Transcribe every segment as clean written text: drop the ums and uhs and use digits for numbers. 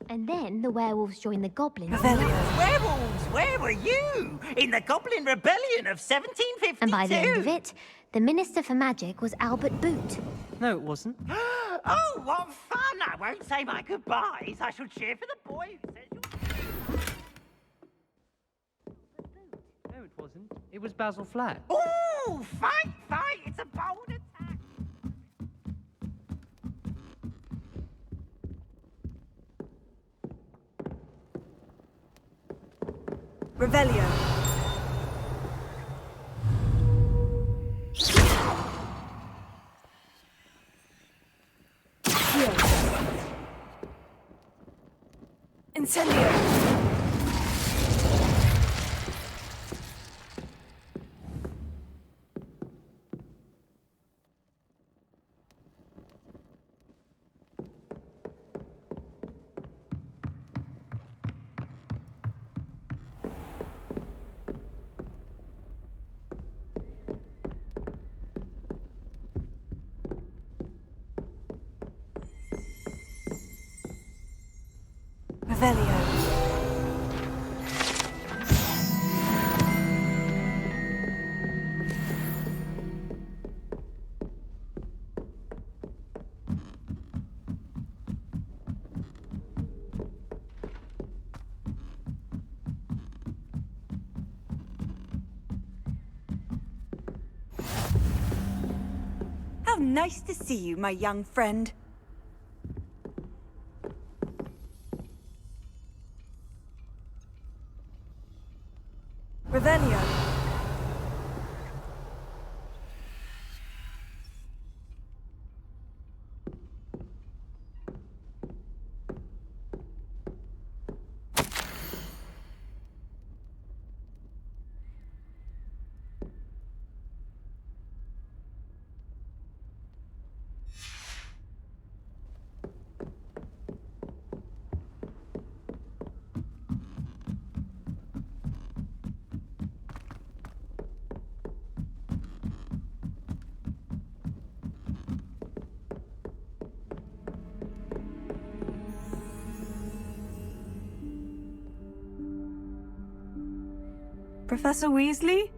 And then the werewolves joined the goblins. Werewolves, where were you? In the Goblin Rebellion of 1752. And by the end of it, the Minister for Magic was Albert Boot. No, it wasn't. Oh, what fun! I won't say my goodbyes. I shall cheer for the boy who says No, it wasn't. It was Basil Flat. Oh, fight, fight! It's a bold attack. Revelio. Incendio. Revelio. How nice to see you, my young friend. Revelio. Professor Weasley?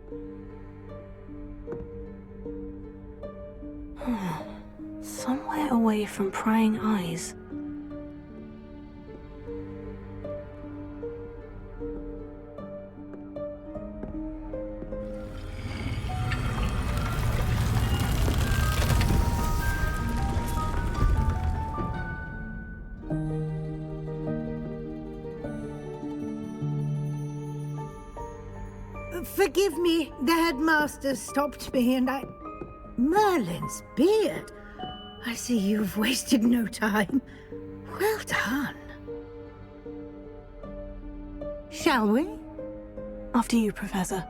Somewhere away from prying eyes. Forgive me, the headmaster stopped me and I... Merlin's beard! I see you've wasted no time. Well done. Shall we? After you, Professor.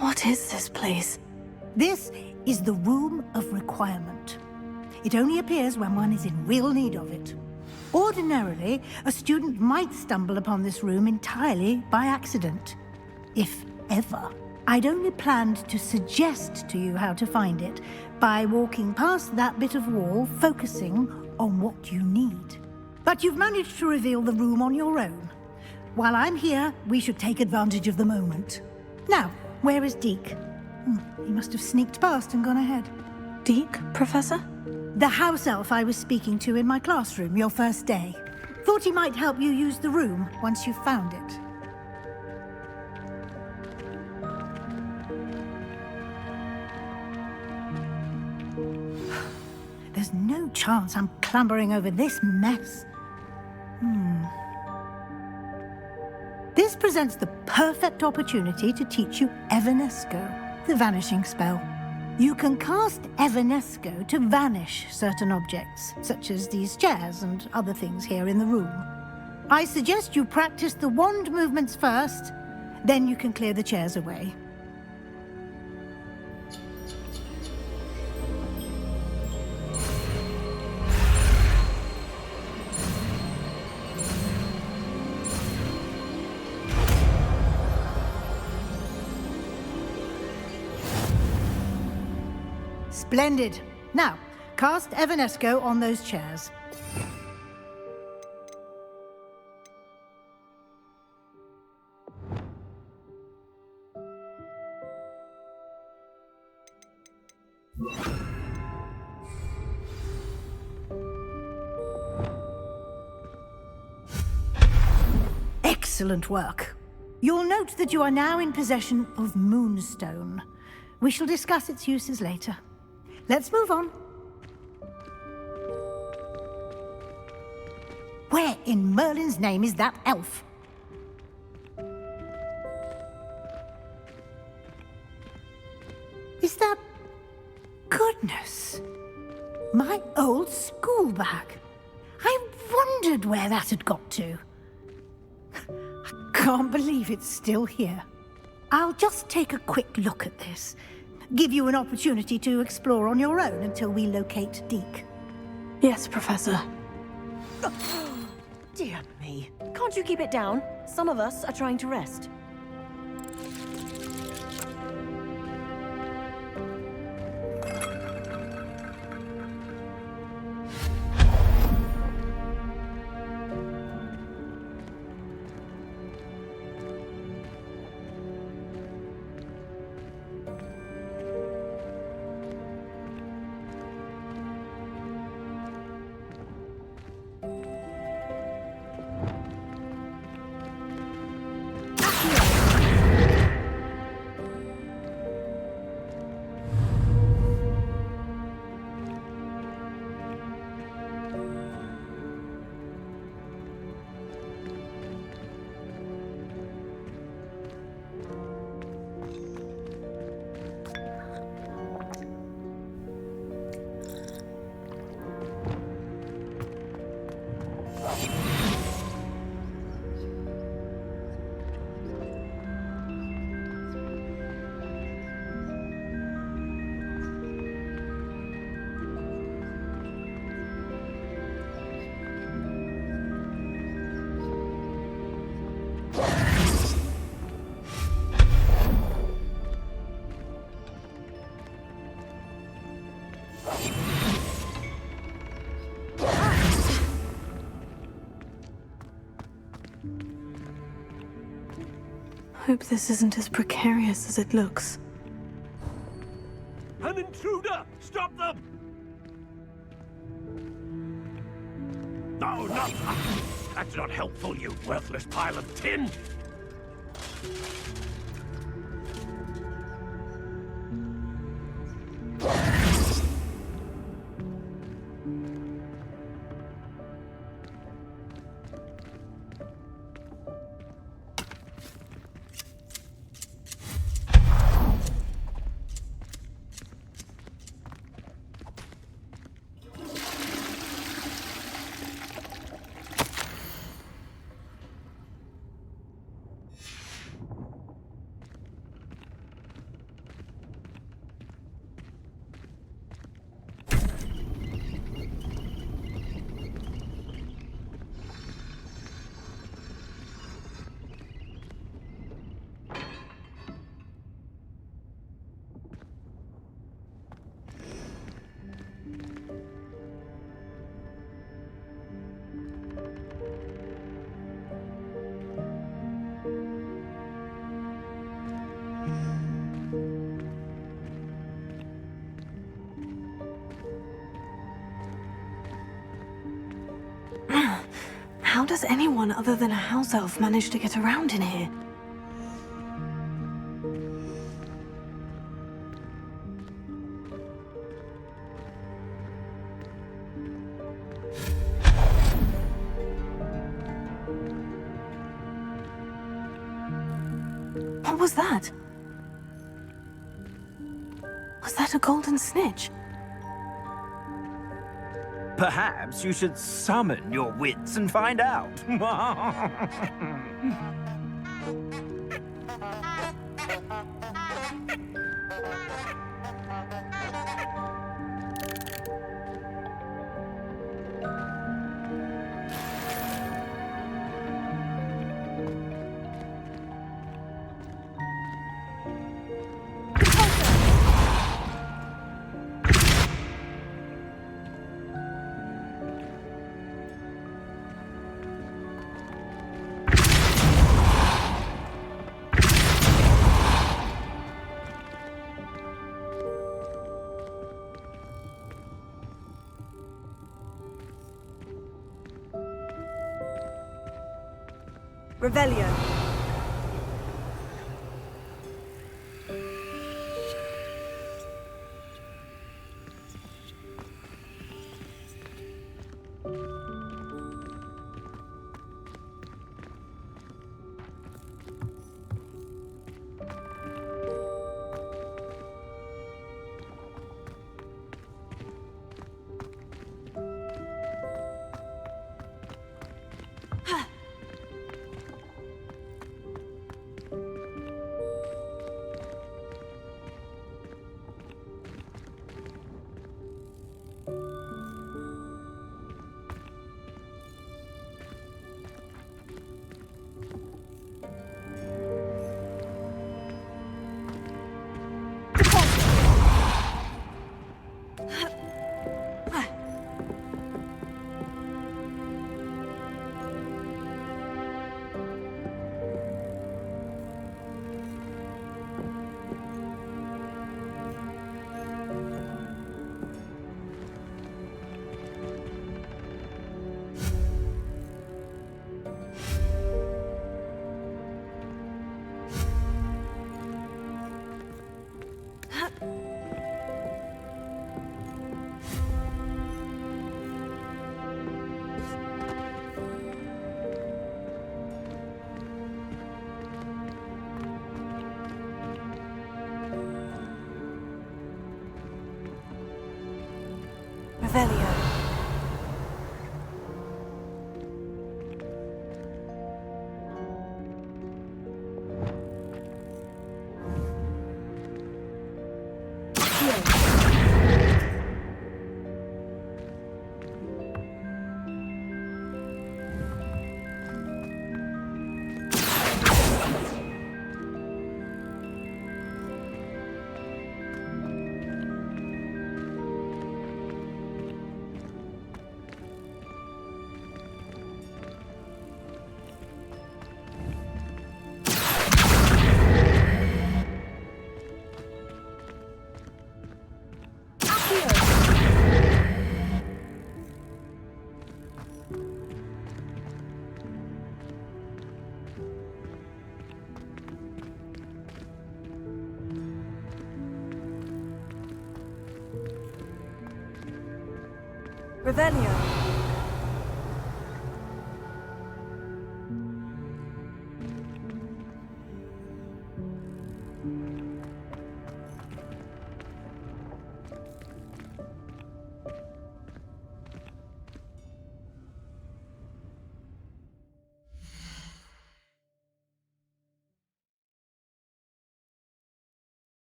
What is this place? This is the Room of Requirement. It only appears when one is in real need of it. Ordinarily, a student might stumble upon this room entirely by accident, if ever. I'd only planned to suggest to you how to find it by walking past that bit of wall, focusing on what you need. But you've managed to reveal the room on your own. While I'm here, we should take advantage of the moment. Now, where is Deke? He must have sneaked past and gone ahead. Deke, Professor? The house elf I was speaking to in my classroom your first day. Thought he might help you use the room once you found it. There's no chance I'm clambering over this mess. This presents the perfect opportunity to teach you Evanesco, the vanishing spell. You can cast Evanesco to vanish certain objects, such as these chairs and other things here in the room. I suggest you practice the wand movements first, then you can clear the chairs away. Splendid. Now, cast Evanesco on those chairs. Excellent work. You'll note that you are now in possession of Moonstone. We shall discuss its uses later. Let's move on. Where in Merlin's name is that elf? Is that... Goodness! My old school bag. I wondered where that had got to. I can't believe it's still here. I'll just take a quick look at this. Give you an opportunity to explore on your own until we locate Deke. Yes, Professor. Dear me. Can't you keep it down? Some of us are trying to rest. Hope this isn't as precarious as it looks. An intruder! Stop them! No, not that! That's not helpful, you worthless pile of tin! How does anyone other than a house elf manage to get around in here? What was that? Was that that a golden snitch? Perhaps you should summon your wits and find out. Revelio. Revelio. Revelio.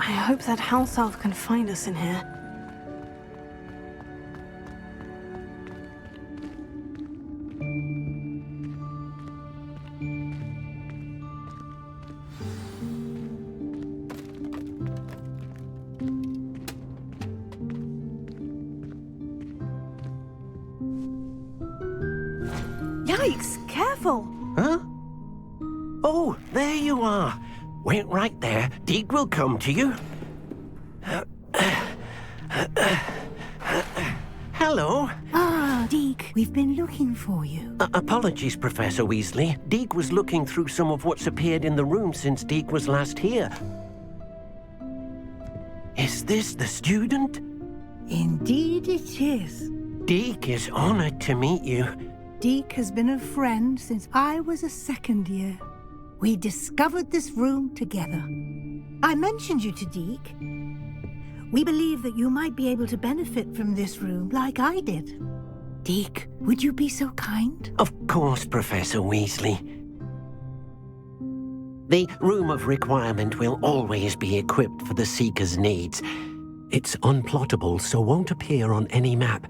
I hope that house elf can find us in here. Yikes, careful! Huh? Oh, there you are. Wait right there. Deke will come to you. Hello. Ah, Deke, we've been looking for you. Apologies, Professor Weasley. Deke was looking through some of what's appeared in the room since Deke was last here. Is this the student? Indeed it is. Deke is honored to meet you. Deke has been a friend since I was a second year. We discovered this room together. I mentioned you to Deke. We believe that you might be able to benefit from this room like I did. Deke, would you be so kind? Of course, Professor Weasley. The Room of Requirement will always be equipped for the Seeker's needs. It's unplottable, so won't appear on any map.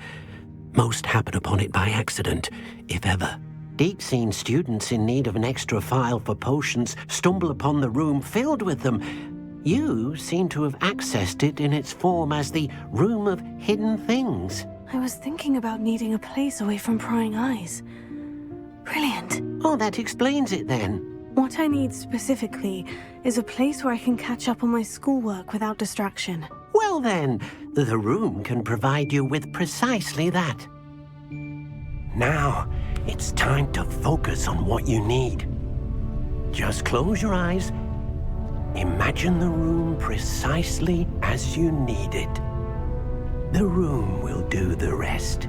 Most happen upon it by accident, if ever. Deke's seen students in need of an extra file for potions stumble upon the room filled with them. You seem to have accessed it in its form as the Room of Hidden Things. I was thinking about needing a place away from prying eyes. Brilliant. Oh, that explains it then. What I need specifically is a place where I can catch up on my schoolwork without distraction. Well then, the room can provide you with precisely that. Now, it's time to focus on what you need. Just close your eyes. Imagine the room precisely as you need it. The room will do the rest.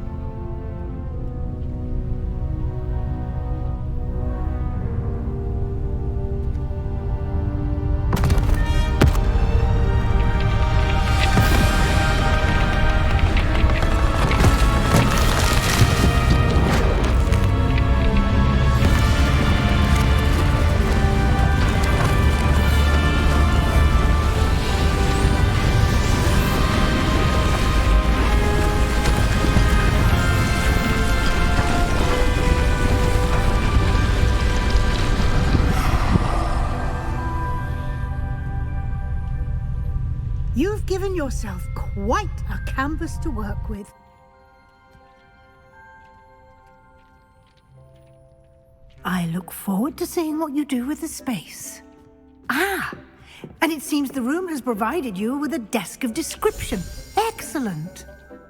You've given yourself quite a canvas to work with. I look forward to seeing what you do with the space. Ah, and it seems the room has provided you with a desk of description. Excellent.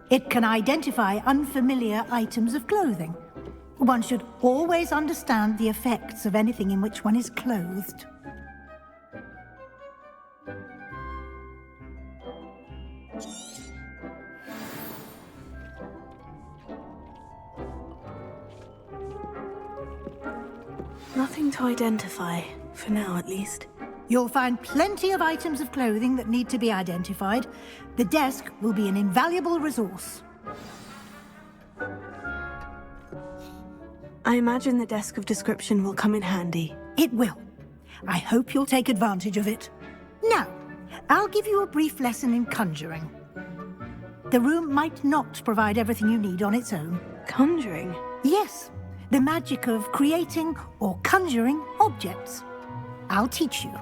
It can identify unfamiliar items of clothing. One should always understand the effects of anything in which one is clothed. Nothing to identify, for now at least. You'll find plenty of items of clothing that need to be identified. The desk will be an invaluable resource. I imagine the desk of description will come in handy. It will. I hope you'll take advantage of it. Now, I'll give you a brief lesson in conjuring. The room might not provide everything you need on its own. Conjuring? Yes, the magic of creating or conjuring objects. I'll teach you.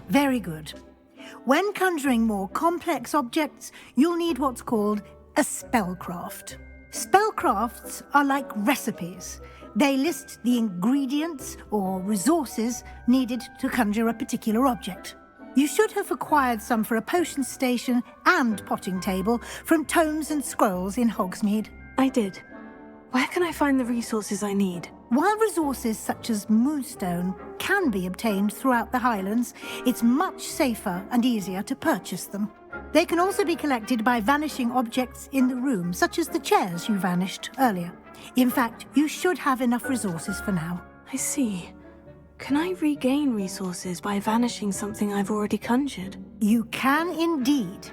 Very good. When conjuring more complex objects, you'll need what's called a spellcraft. Spellcrafts are like recipes. They list the ingredients or resources needed to conjure a particular object. You should have acquired some for a potion station and potting table from tomes and scrolls in Hogsmeade. I did. Where can I find the resources I need? While resources such as moonstone can be obtained throughout the Highlands, it's much safer and easier to purchase them. They can also be collected by vanishing objects in the room, such as the chairs you vanished earlier. In fact, you should have enough resources for now. I see. Can I regain resources by vanishing something I've already conjured? You can indeed.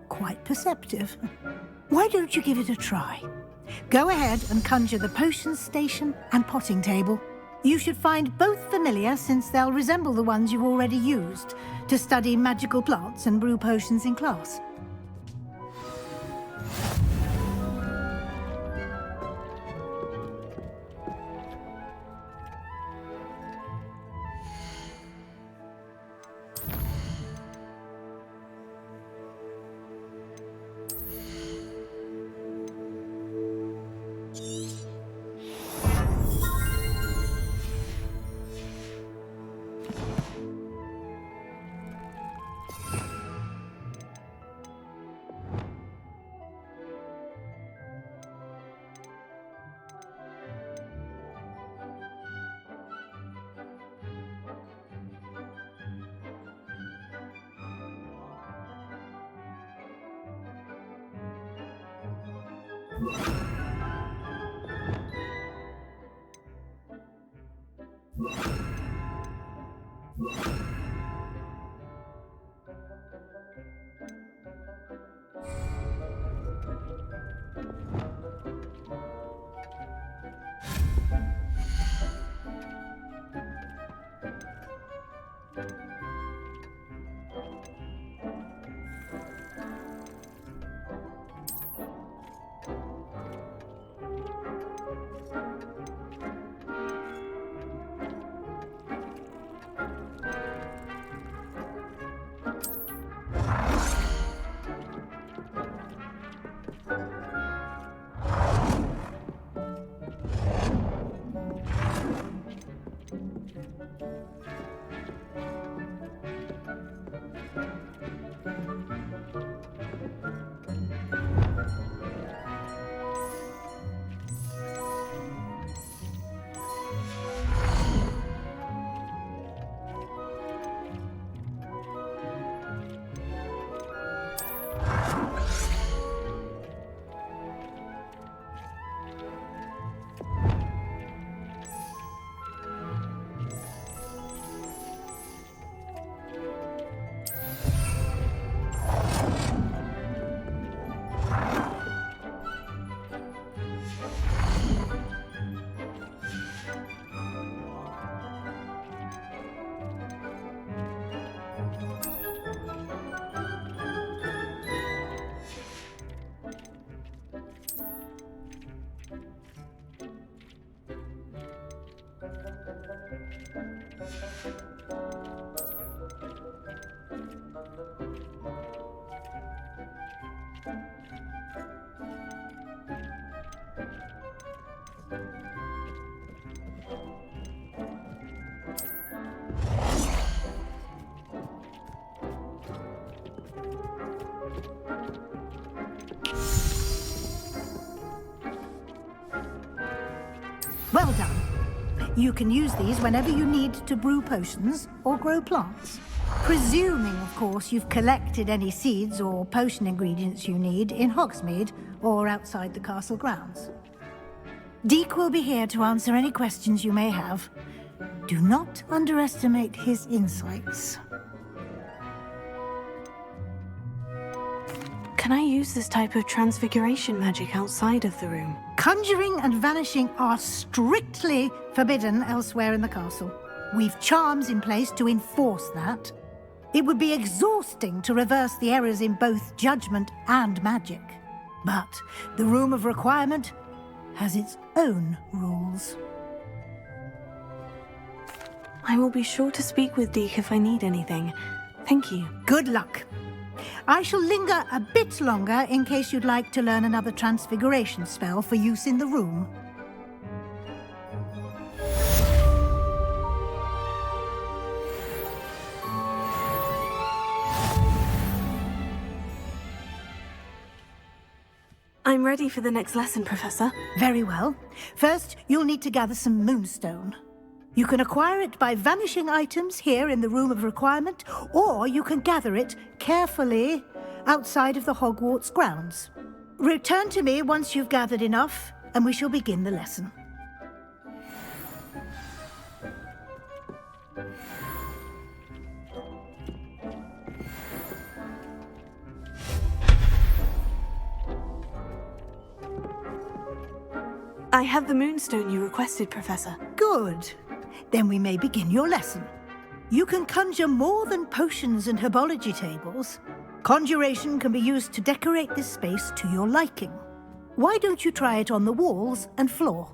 Quite perceptive. Why don't you give it a try? Go ahead and conjure the potions station and potting table. You should find both familiar, since they'll resemble the ones you've already used to study magical plants and brew potions in class. Well done. You can use these whenever you need to brew potions or grow plants. Presuming, of course, you've collected any seeds or potion ingredients you need in Hogsmeade or outside the castle grounds. Deke will be here to answer any questions you may have. Do not underestimate his insights. Can I use this type of transfiguration magic outside of the room? Conjuring and vanishing are strictly forbidden elsewhere in the castle. We've charms in place to enforce that. It would be exhausting to reverse the errors in both judgment and magic. But the Room of Requirement has its own rules. I will be sure to speak with Deke if I need anything. Thank you. Good luck. I shall linger a bit longer in case you'd like to learn another transfiguration spell for use in the room. I'm ready for the next lesson, Professor. Very well. First, you'll need to gather some moonstone. You can acquire it by vanishing items here in the Room of Requirement, or you can gather it carefully outside of the Hogwarts grounds. Return to me once you've gathered enough, and we shall begin the lesson. I have the moonstone you requested, Professor. Good. Then we may begin your lesson. You can conjure more than potions and herbology tables. Conjuration can be used to decorate this space to your liking. Why don't you try it on the walls and floor?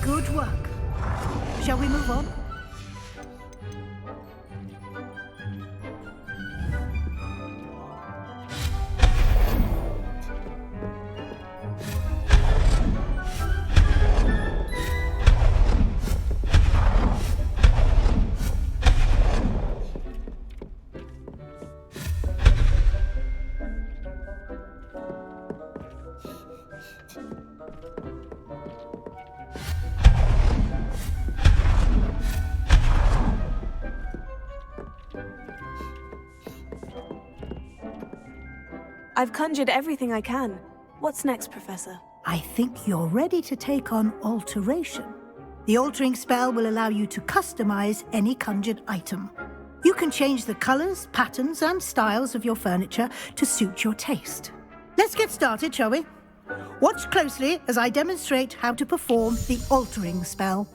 Good work. Shall we move on? I've conjured everything I can. What's next, Professor? I think you're ready to take on alteration. The altering spell will allow you to customize any conjured item. You can change the colors, patterns, and styles of your furniture to suit your taste. Let's get started, shall we? Watch closely as I demonstrate how to perform the altering spell.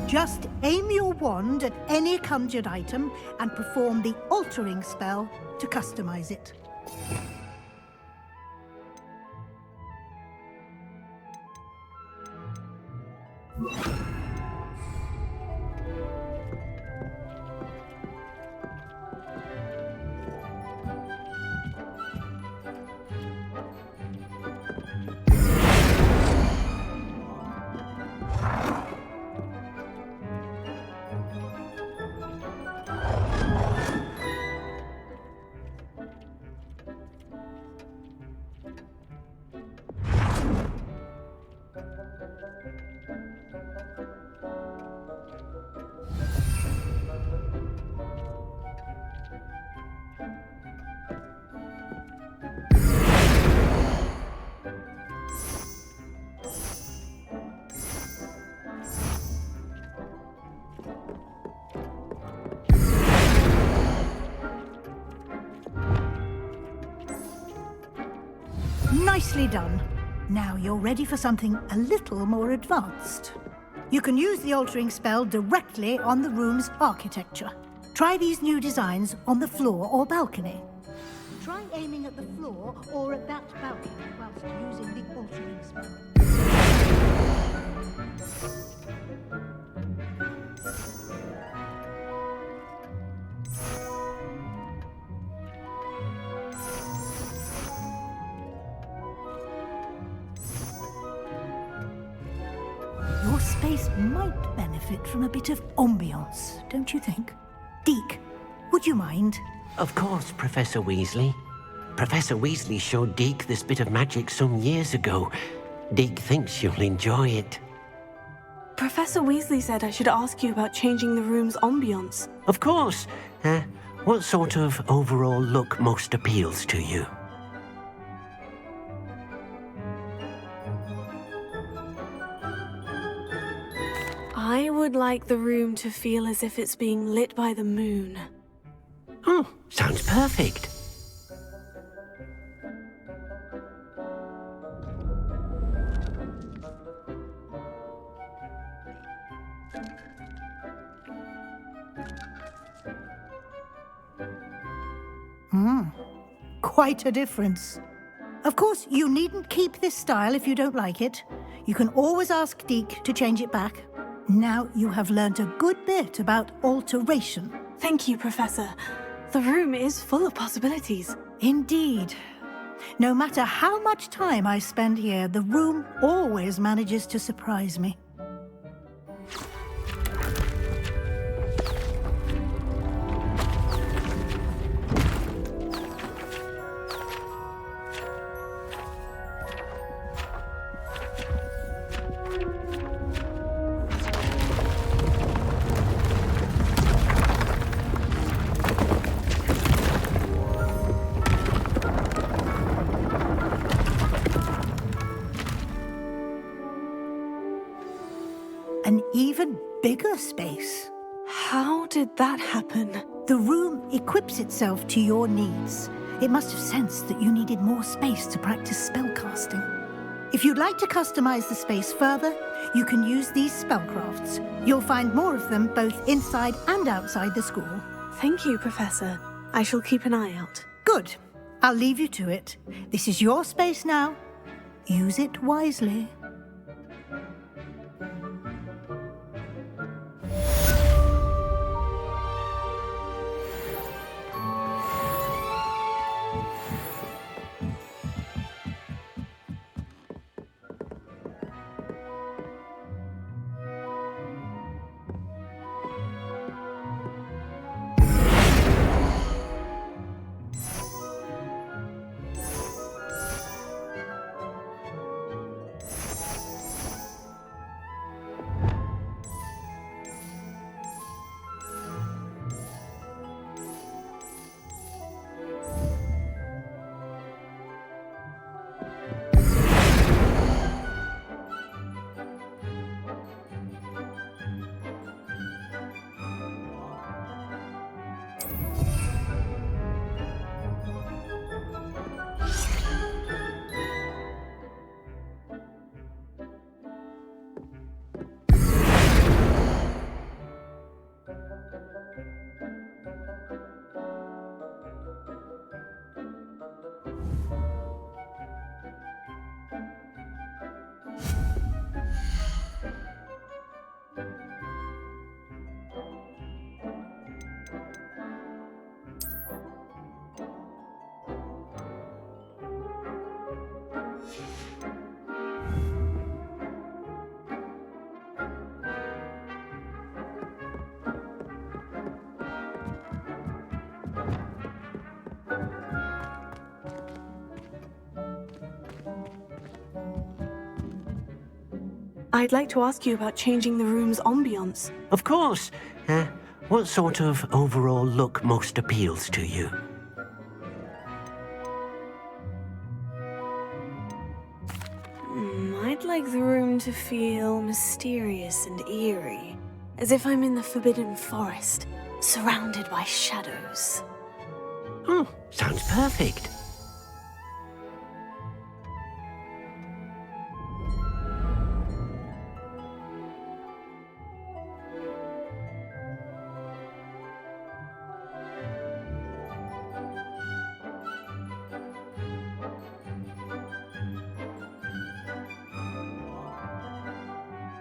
Just aim your wand at any conjured item and perform the altering spell to customize it. Nicely done. Now you're ready for something a little more advanced. You can use the altering spell directly on the room's architecture. Try these new designs on the floor or balcony. Try aiming at the floor or at that balcony whilst using the altering spell. Your space might benefit from a bit of ambiance, don't you think? Deke, would you mind? Of course, Professor Weasley. Professor Weasley showed Deke this bit of magic some years ago. Deke thinks you'll enjoy it. Professor Weasley said I should ask you about changing the room's ambiance. Of course. What sort of overall look most appeals to you? I would like the room to feel as if it's being lit by the moon. Oh, sounds perfect. Quite a difference. Of course, you needn't keep this style if you don't like it. You can always ask Deke to change it back. Now you have learnt a good bit about alteration. Thank you, Professor. The room is full of possibilities. Indeed. No matter how much time I spend here, the room always manages to surprise me. An even bigger space. How did that happen? The room equips itself to your needs. It must have sensed that you needed more space to practice spellcasting. If you'd like to customize the space further, you can use these spellcrafts. You'll find more of them both inside and outside the school. Thank you, Professor. I shall keep an eye out. Good. I'll leave you to it. This is your space now. Use it wisely. I'd like to ask you about changing the room's ambiance. Of course. What sort of overall look most appeals to you? I'd like the room to feel mysterious and eerie, as if I'm in the Forbidden Forest, surrounded by shadows. Oh, sounds perfect.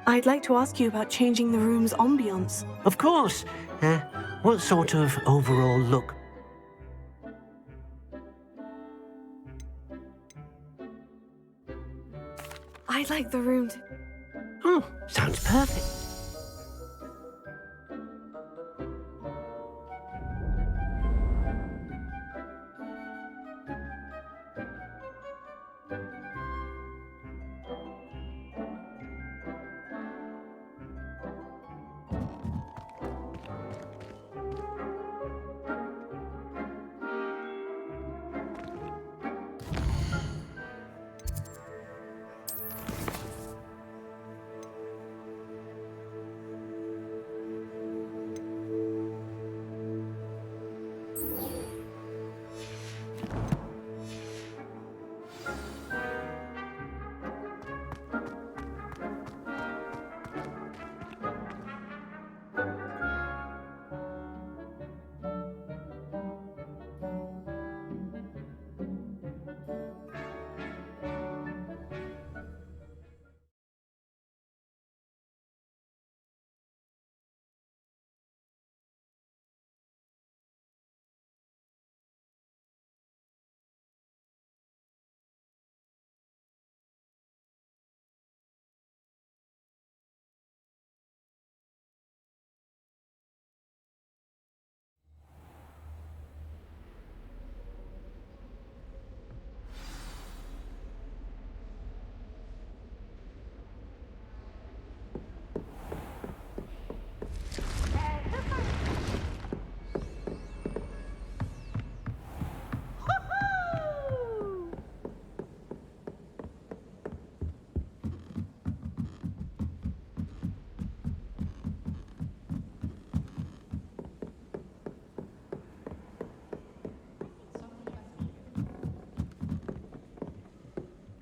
I'd like to ask you about changing the room's ambiance. Of course. What sort of overall look? I'd like the room to... Oh, sounds perfect.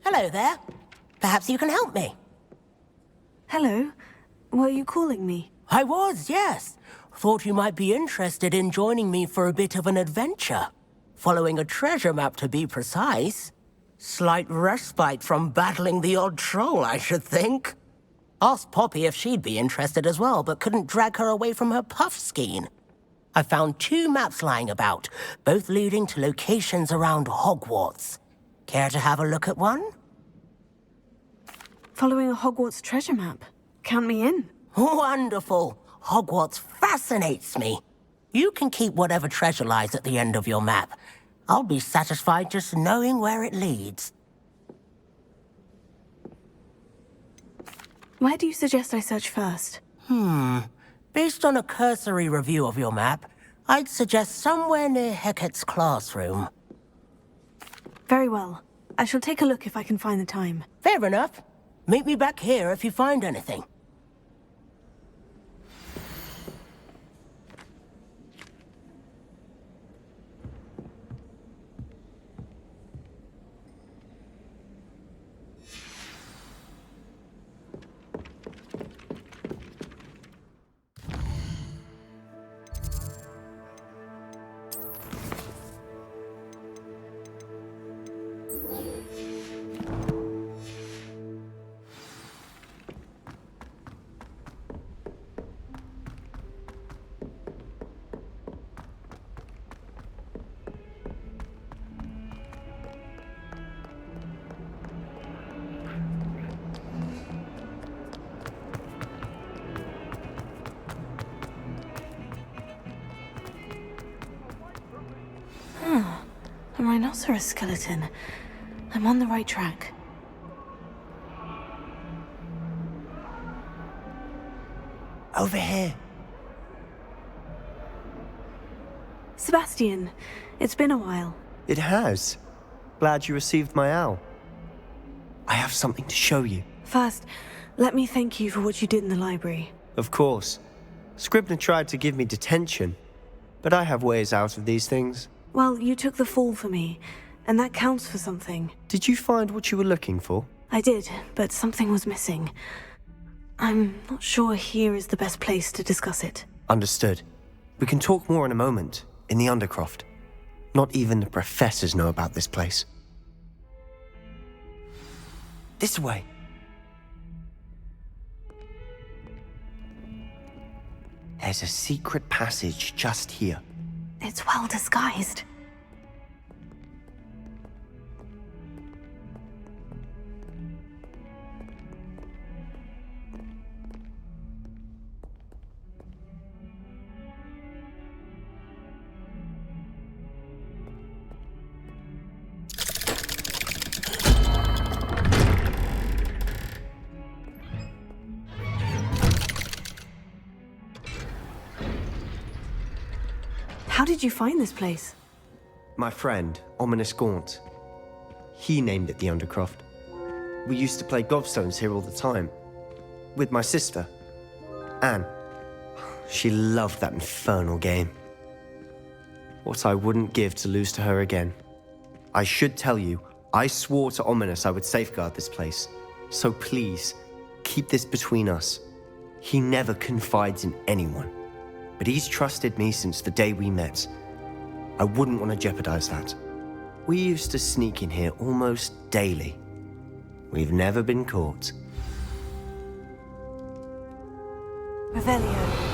Hello there. Perhaps you can help me. Hello? Were you calling me? I was, yes. Thought you might be interested in joining me for a bit of an adventure. Following a treasure map, to be precise. Slight respite from battling the odd troll, I should think. Asked Poppy if she'd be interested as well, but couldn't drag her away from her puff skein. I found 2 maps lying about, both leading to locations around Hogwarts. Care to have a look at one? Following a Hogwarts treasure map. Count me in. Wonderful. Hogwarts fascinates me. You can keep whatever treasure lies at the end of your map. I'll be satisfied just knowing where it leads. Where do you suggest I search first? Based on a cursory review of your map, I'd suggest somewhere near Hecat's classroom. Very well. I shall take a look if I can find the time. Fair enough. Meet me back here if you find anything. A rhinoceros skeleton. I'm on the right track. Over here. Sebastian, it's been a while. It has. Glad you received my owl. I have something to show you. First, let me thank you for what you did in the library. Of course. Scribner tried to give me detention, but I have ways out of these things. Well, you took the fall for me, and that counts for something. Did you find what you were looking for? I did, but something was missing. I'm not sure here is the best place to discuss it. Understood. We can talk more in a moment, in the Undercroft. Not even the professors know about this place. This way. There's a secret passage just here. It's well disguised. How did you find this place? My friend, Ominous Gaunt. He named it the Undercroft. We used to play gobstones here all the time. With my sister, Anne. She loved that infernal game. What I wouldn't give to lose to her again. I should tell you, I swore to Ominous I would safeguard this place. So please, keep this between us. He never confides in anyone. But he's trusted me since the day we met. I wouldn't want to jeopardize that. We used to sneak in here almost daily. We've never been caught. Revelio.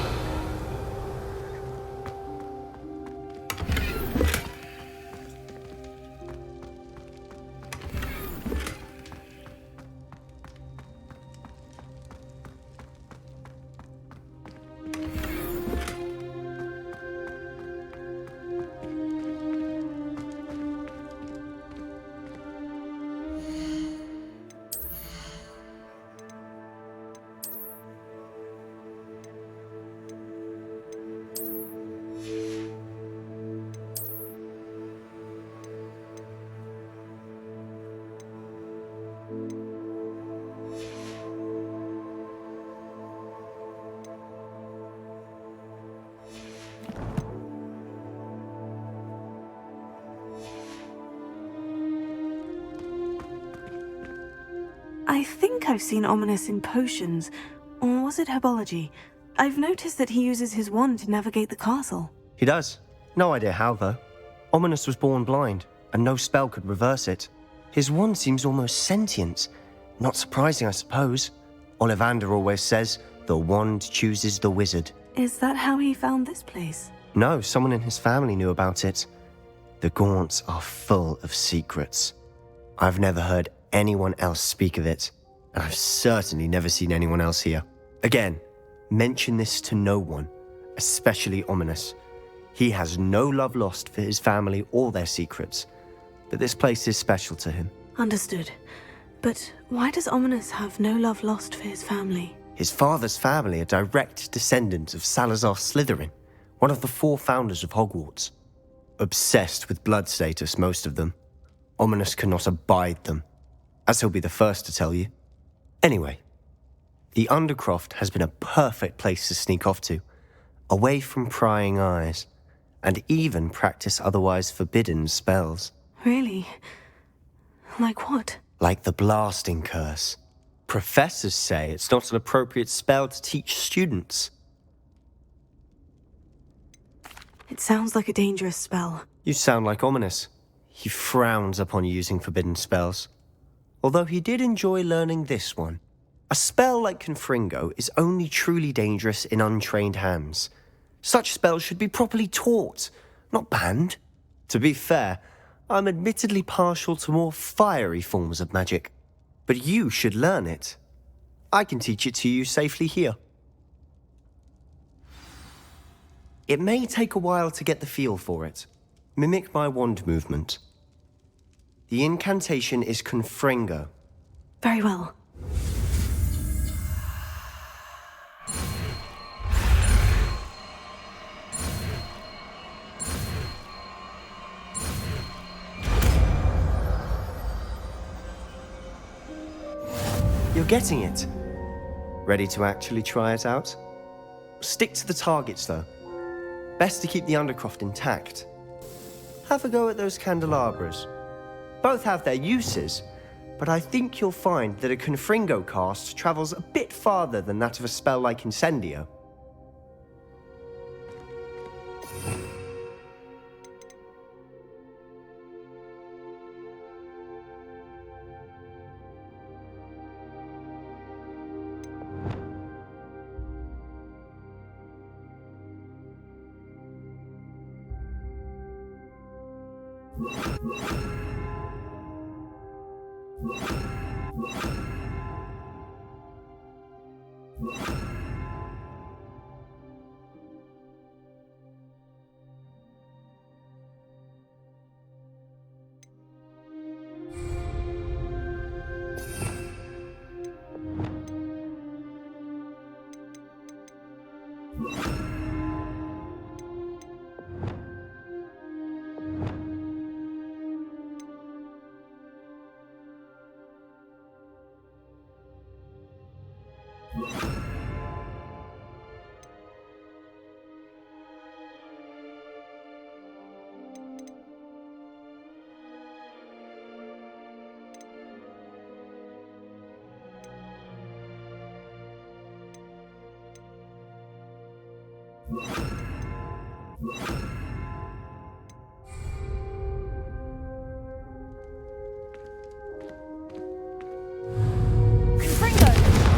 I think I've seen Ominous in potions, or was it herbology? I've noticed that he uses his wand to navigate the castle. He does. No idea how, though. Ominous was born blind, and no spell could reverse it. His wand seems almost sentient. Not surprising, I suppose. Ollivander always says, the wand chooses the wizard. Is that how he found this place? No, someone in his family knew about it. The Gaunts are full of secrets. I've never heard anyone else speak of it, and I've certainly never seen anyone else here. Again, mention this to no one, especially Ominous. He has no love lost for his family or their secrets, but this place is special to him. Understood. But why does Ominous have no love lost for his family? His father's family are direct descendants of Salazar Slytherin, one of the 4 founders of Hogwarts. Obsessed with blood status, most of them. Ominous cannot abide them, as he'll be the first to tell you. Anyway, the Undercroft has been a perfect place to sneak off to, away from prying eyes, and even practice otherwise forbidden spells. Really? Like what? Like the blasting curse. Professors say it's not an appropriate spell to teach students. It sounds like a dangerous spell. You sound like Ominous. He frowns upon using forbidden spells. Although he did enjoy learning this one. A spell like Confringo is only truly dangerous in untrained hands. Such spells should be properly taught, not banned. To be fair, I'm admittedly partial to more fiery forms of magic. But you should learn it. I can teach it to you safely here. It may take a while to get the feel for it. Mimic my wand movement. The incantation is Confringo. Very well. You're getting it. Ready to actually try it out? Stick to the targets, though. Best to keep the Undercroft intact. Have a go at those candelabras. Both have their uses, but I think you'll find that a Confringo cast travels a bit farther than that of a spell like Incendio.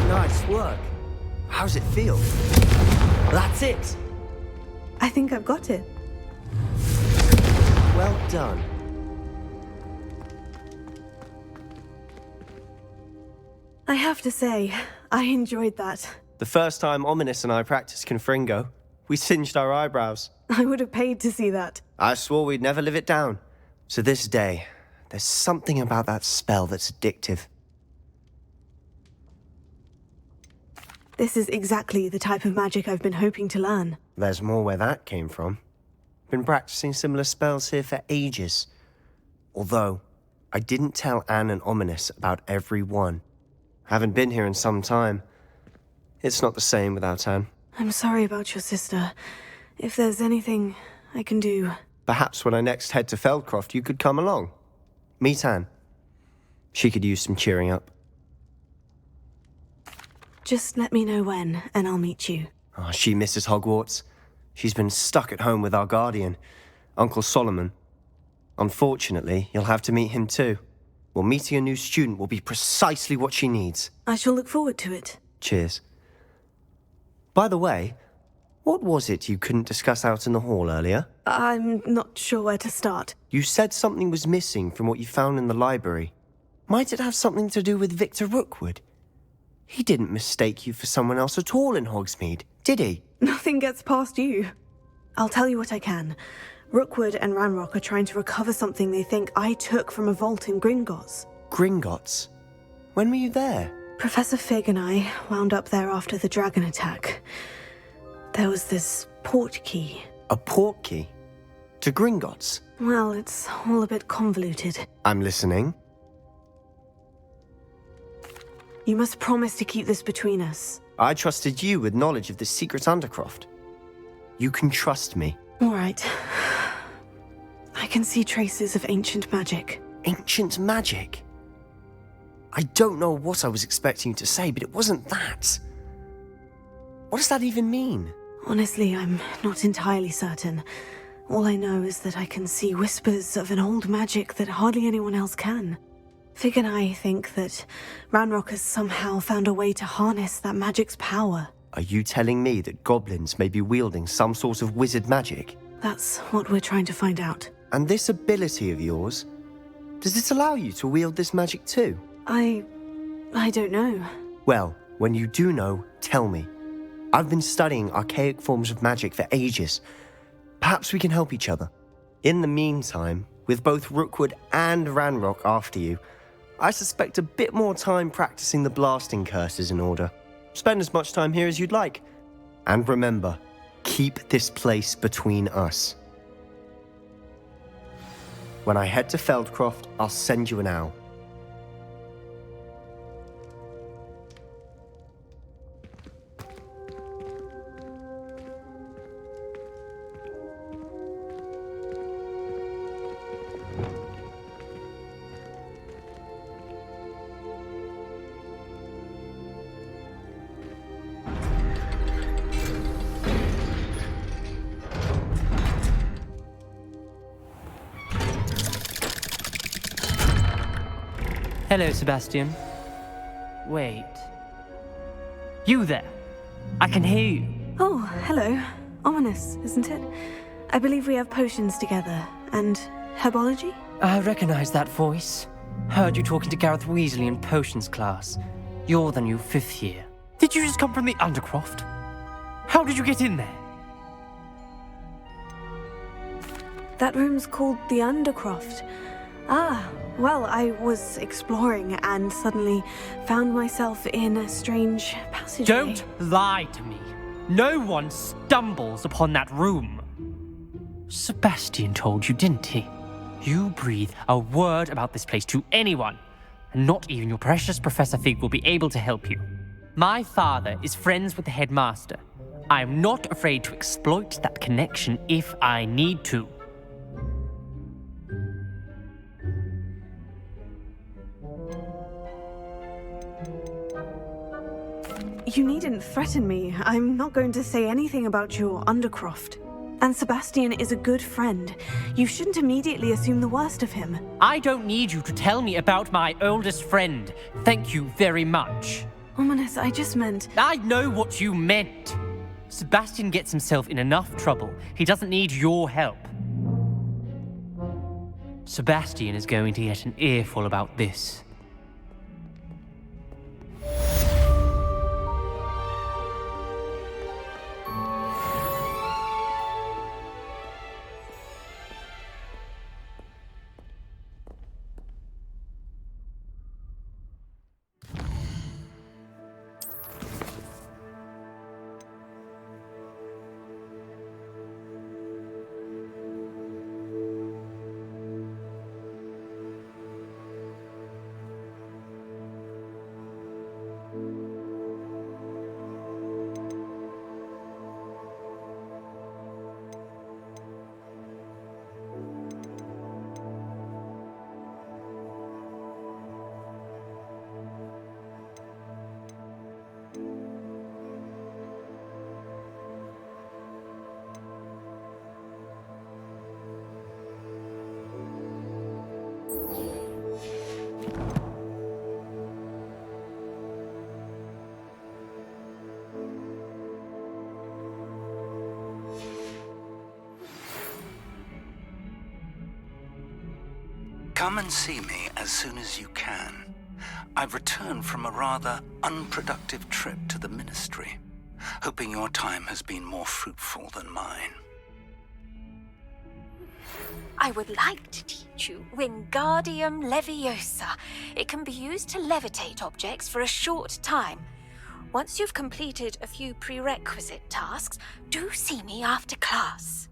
Nice work. How's it feel? That's it. I think I've got it. Well done. I have to say, I enjoyed that. The first time Ominous and I practiced Confringo, we singed our eyebrows. I would have paid to see that. I swore we'd never live it down. To this day, there's something about that spell that's addictive. This is exactly the type of magic I've been hoping to learn. There's more where that came from. Been practicing similar spells here for ages. Although, I didn't tell Anne and Ominous about every one. Haven't been here in some time. It's not the same without Anne. I'm sorry about your sister. If there's anything I can do... Perhaps when I next head to Feldcroft, you could come along. Meet Anne. She could use some cheering up. Just let me know when, and I'll meet you. Oh, she misses Hogwarts. She's been stuck at home with our guardian, Uncle Solomon. Unfortunately, you'll have to meet him too. Well, meeting a new student will be precisely what she needs. I shall look forward to it. Cheers. By the way, what was it you couldn't discuss out in the hall earlier? I'm not sure where to start. You said something was missing from what you found in the library. Might it have something to do with Victor Rookwood? He didn't mistake you for someone else at all in Hogsmeade, did he? Nothing gets past you. I'll tell you what I can. Rookwood and Ranrock are trying to recover something they think I took from a vault in Gringotts. Gringotts? When were you there? Professor Fig and I wound up there after the dragon attack. There was this port key. A port key? To Gringotts? Well, it's all a bit convoluted. I'm listening. You must promise to keep this between us. I trusted you with knowledge of the secret Undercroft. You can trust me. All right. I can see traces of ancient magic. Ancient magic? I don't know what I was expecting you to say, but it wasn't that. What does that even mean? Honestly, I'm not entirely certain. All I know is that I can see whispers of an old magic that hardly anyone else can. Fig and I think that Ranrock has somehow found a way to harness that magic's power. Are you telling me that goblins may be wielding some sort of wizard magic? That's what we're trying to find out. And this ability of yours, does it allow you to wield this magic too? I don't know. Well, when you do know, tell me. I've been studying archaic forms of magic for ages. Perhaps we can help each other. In the meantime, with both Rookwood and Ranrock after you, I suspect a bit more time practicing the blasting curse is in order. Spend as much time here as you'd like. And remember, keep this place between us. When I head to Feldcroft, I'll send you an owl. Hello, Sebastian. Wait. You there? I can hear you. Oh, hello. Ominous, isn't it? I believe we have potions together. And herbology? I recognize that voice. Heard you talking to Gareth Weasley in potions class. You're the new 5th year. Did you just come from the Undercroft? How did you get in there? That room's called the Undercroft. Ah, well, I was exploring and suddenly found myself in a strange passageway. Don't lie to me. No one stumbles upon that room. Sebastian told you, didn't he? You breathe a word about this place to anyone, and not even your precious Professor Fig will be able to help you. My father is friends with the headmaster. I am not afraid to exploit that connection if I need to. You needn't threaten me. I'm not going to say anything about your Undercroft. And Sebastian is a good friend. You shouldn't immediately assume the worst of him. I don't need you to tell me about my oldest friend. Thank you very much. Ominous, I just meant... I know what you meant. Sebastian gets himself in enough trouble. He doesn't need your help. Sebastian is going to get an earful about this. Come and see me as soon as you can. I've returned from a rather unproductive trip to the Ministry, hoping your time has been more fruitful than mine. I would like to teach you Wingardium Leviosa. It can be used to levitate objects for a short time. Once you've completed a few prerequisite tasks, do see me after class.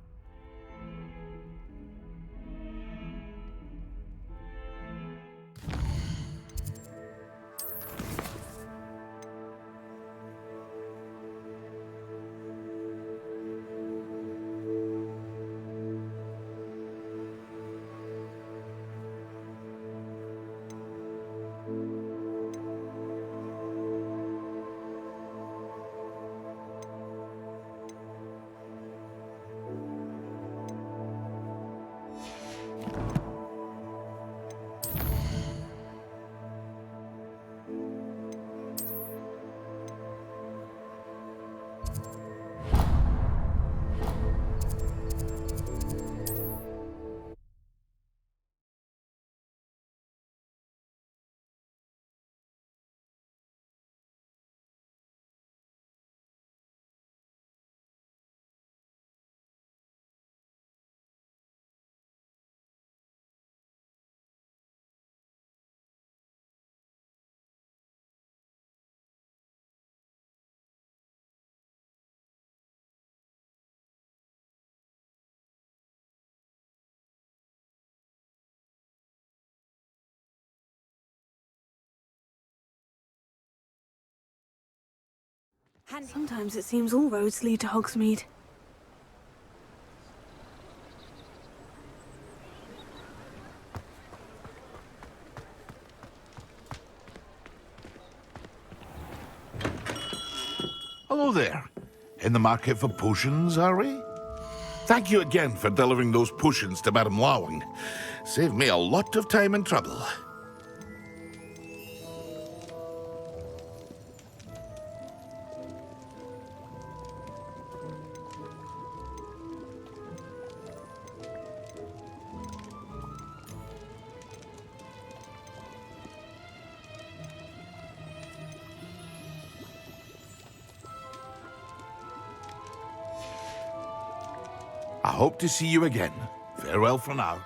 Sometimes it seems all roads lead to Hogsmeade. Hello there. In the market for potions, are we? Thank you again for delivering those potions to Madame Lawing. Saved me a lot of time and trouble. hope to see you again. Farewell for now.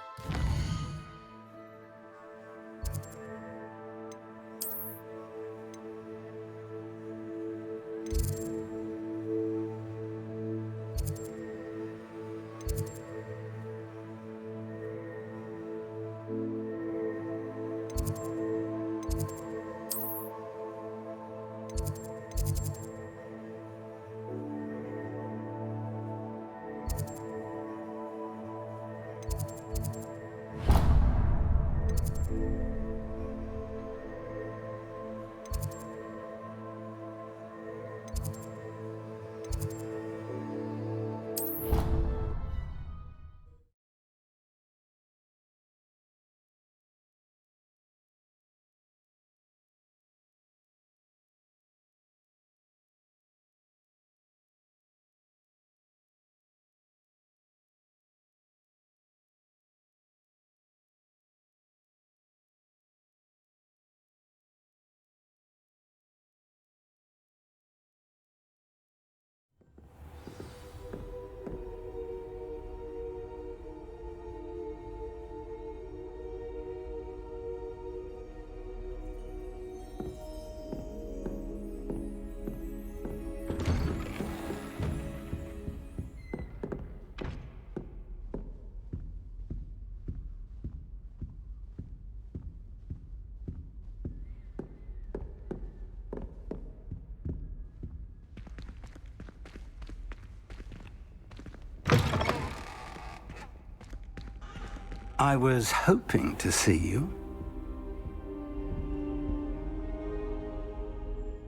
I was hoping to see you.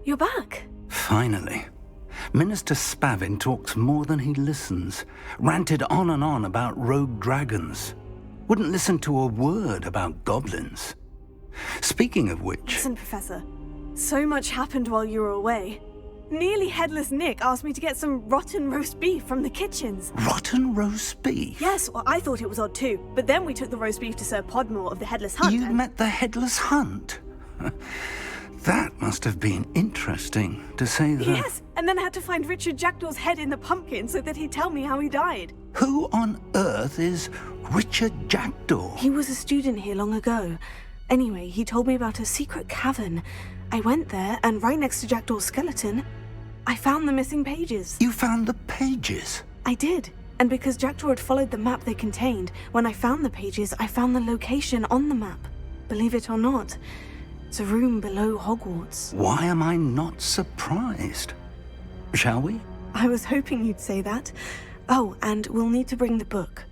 You're back. Finally. Minister Spavin talks more than he listens. Ranted on and on about rogue dragons. Wouldn't listen to a word about goblins. Speaking of which... Listen, Professor. So much happened while you were away. Nearly Headless Nick asked me to get some rotten roast beef from the kitchens. Rotten roast beef? Yes, well, I thought it was odd too. But then we took the roast beef to Sir Podmore of the Headless Hunt. You met the Headless Hunt? That must have been interesting, to say the... Yes, and then I had to find Richard Jackdaw's head in the pumpkin so that he'd tell me how he died. Who on earth is Richard Jackdaw? He was a student here long ago. Anyway, he told me about a secret cavern. I went there, and right next to Jackdaw's skeleton, I found the missing pages. You found the pages? I did. And because Jackdaw had followed the map they contained, when I found the pages, I found the location on the map. Believe it or not, it's a room below Hogwarts. Why am I not surprised? Shall we? I was hoping you'd say that. Oh, and we'll need to bring the book.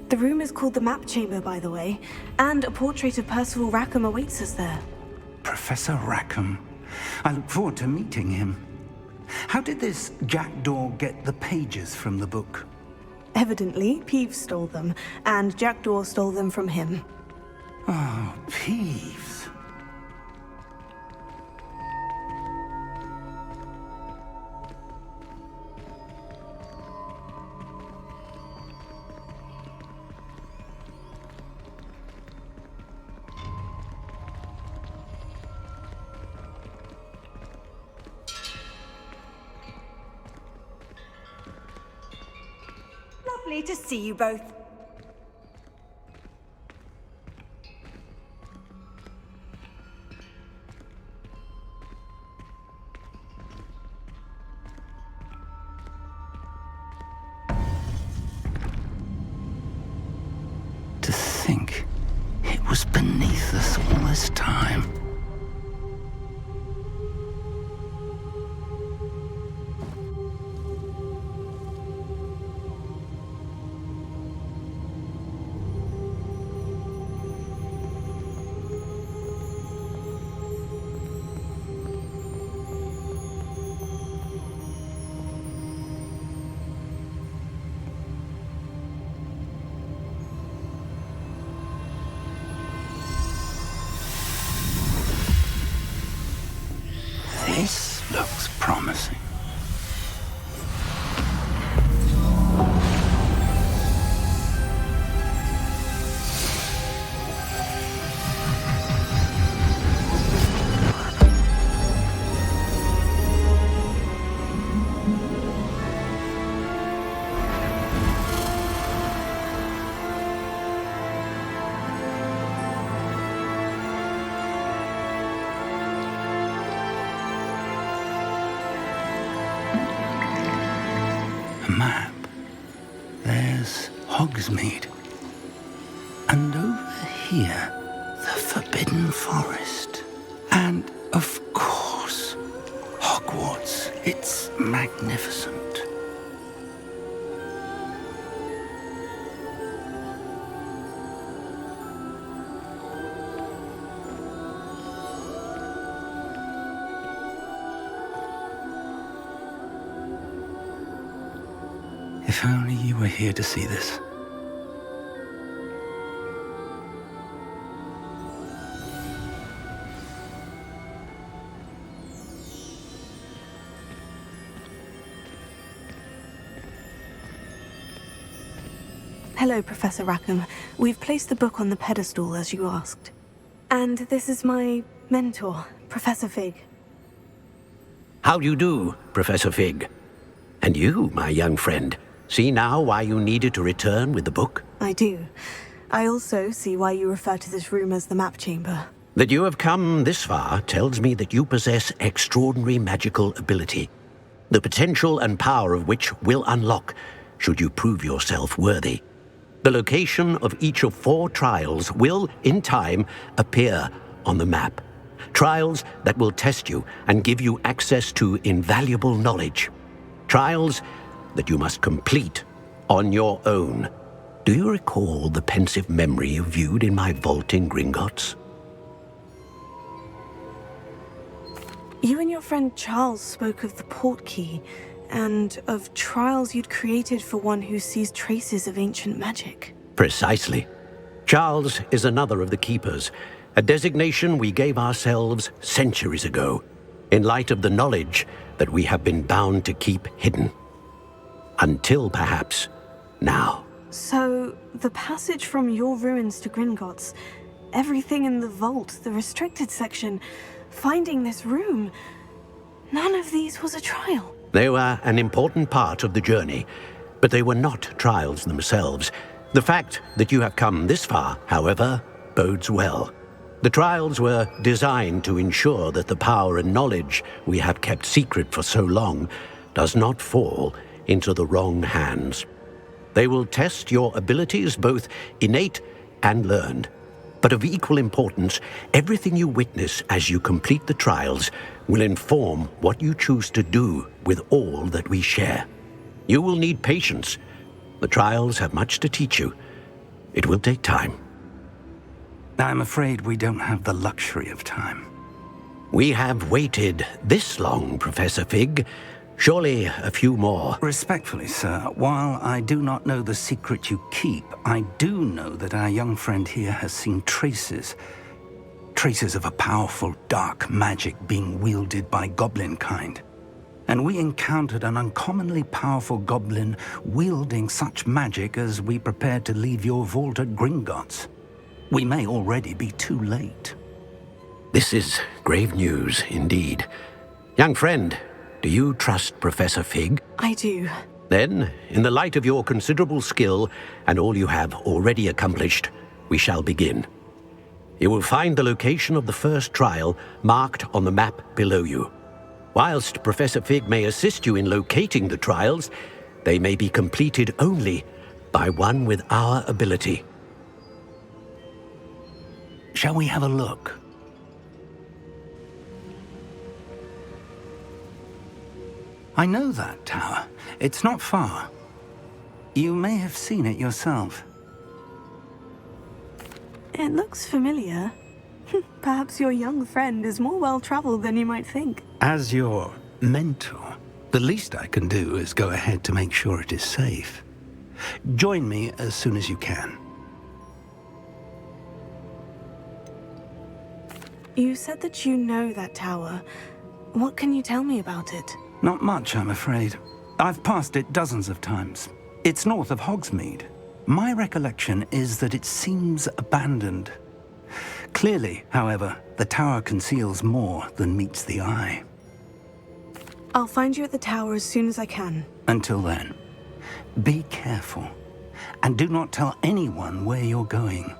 The room is called the Map Chamber, by the way, and a portrait of Percival Rackham awaits us there. Professor Rackham. I look forward to meeting him. How did this Jackdaw get the pages from the book? Evidently, Peeves stole them, and Jackdaw stole them from him. Oh, Peeves. Lovely to see you both. To think it was beneath us all this time. map, there's Hogsmeade. And over here, the Forbidden Forest. And, of course, Hogwarts. It's magnificent. If only you were here to see this. Hello, Professor Rackham. We've placed the book on the pedestal as you asked. And this is my mentor, Professor Fig. How do you do, Professor Fig? And you, my young friend, see now why you needed to return with the book? I do. I also see why you refer to this room as the map chamber. That you have come this far tells me that you possess extraordinary magical ability, the potential and power of which will unlock should you prove yourself worthy. The location of each of 4 trials will, in time, appear on the map. Trials that will test you and give you access to invaluable knowledge. Trials that you must complete on your own. Do you recall the pensive memory you viewed in my vault in Gringotts? You and your friend Charles spoke of the portkey, and of trials you'd created for one who sees traces of ancient magic. Precisely. Charles is another of the Keepers, a designation we gave ourselves centuries ago, in light of the knowledge that we have been bound to keep hidden. Until, perhaps, now. So, the passage from your ruins to Gringotts, everything in the vault, the restricted section, finding this room, none of these was a trial. They were an important part of the journey, but they were not trials themselves. The fact that you have come this far, however, bodes well. The trials were designed to ensure that the power and knowledge we have kept secret for so long does not fall into the wrong hands. They will test your abilities, both innate and learned. But of equal importance, everything you witness as you complete the trials will inform what you choose to do with all that we share. You will need patience. The trials have much to teach you. It will take time. I'm afraid we don't have the luxury of time. We have waited this long, Professor Fig. Surely a few more. Respectfully, sir, while I do not know the secret you keep, I do know that our young friend here has seen traces of a powerful dark magic being wielded by goblin kind. And we encountered an uncommonly powerful goblin wielding such magic as we prepared to leave your vault at Gringotts. We may already be too late. This is grave news indeed. Young friend, do you trust Professor Fig? I do. Then, in the light of your considerable skill and all you have already accomplished, we shall begin. You will find the location of the first trial marked on the map below you. Whilst Professor Fig may assist you in locating the trials, they may be completed only by one with our ability. Shall we have a look? I know that tower. It's not far. You may have seen it yourself. It looks familiar. Perhaps your young friend is more well-traveled than you might think. As your mentor, the least I can do is go ahead to make sure it is safe. Join me as soon as you can. You said that you know that tower. What can you tell me about it? Not much, I'm afraid. I've passed it dozens of times. It's north of Hogsmeade. My recollection is that it seems abandoned. Clearly, however, the tower conceals more than meets the eye. I'll find you at the tower as soon as I can. Until then, be careful, and do not tell anyone where you're going.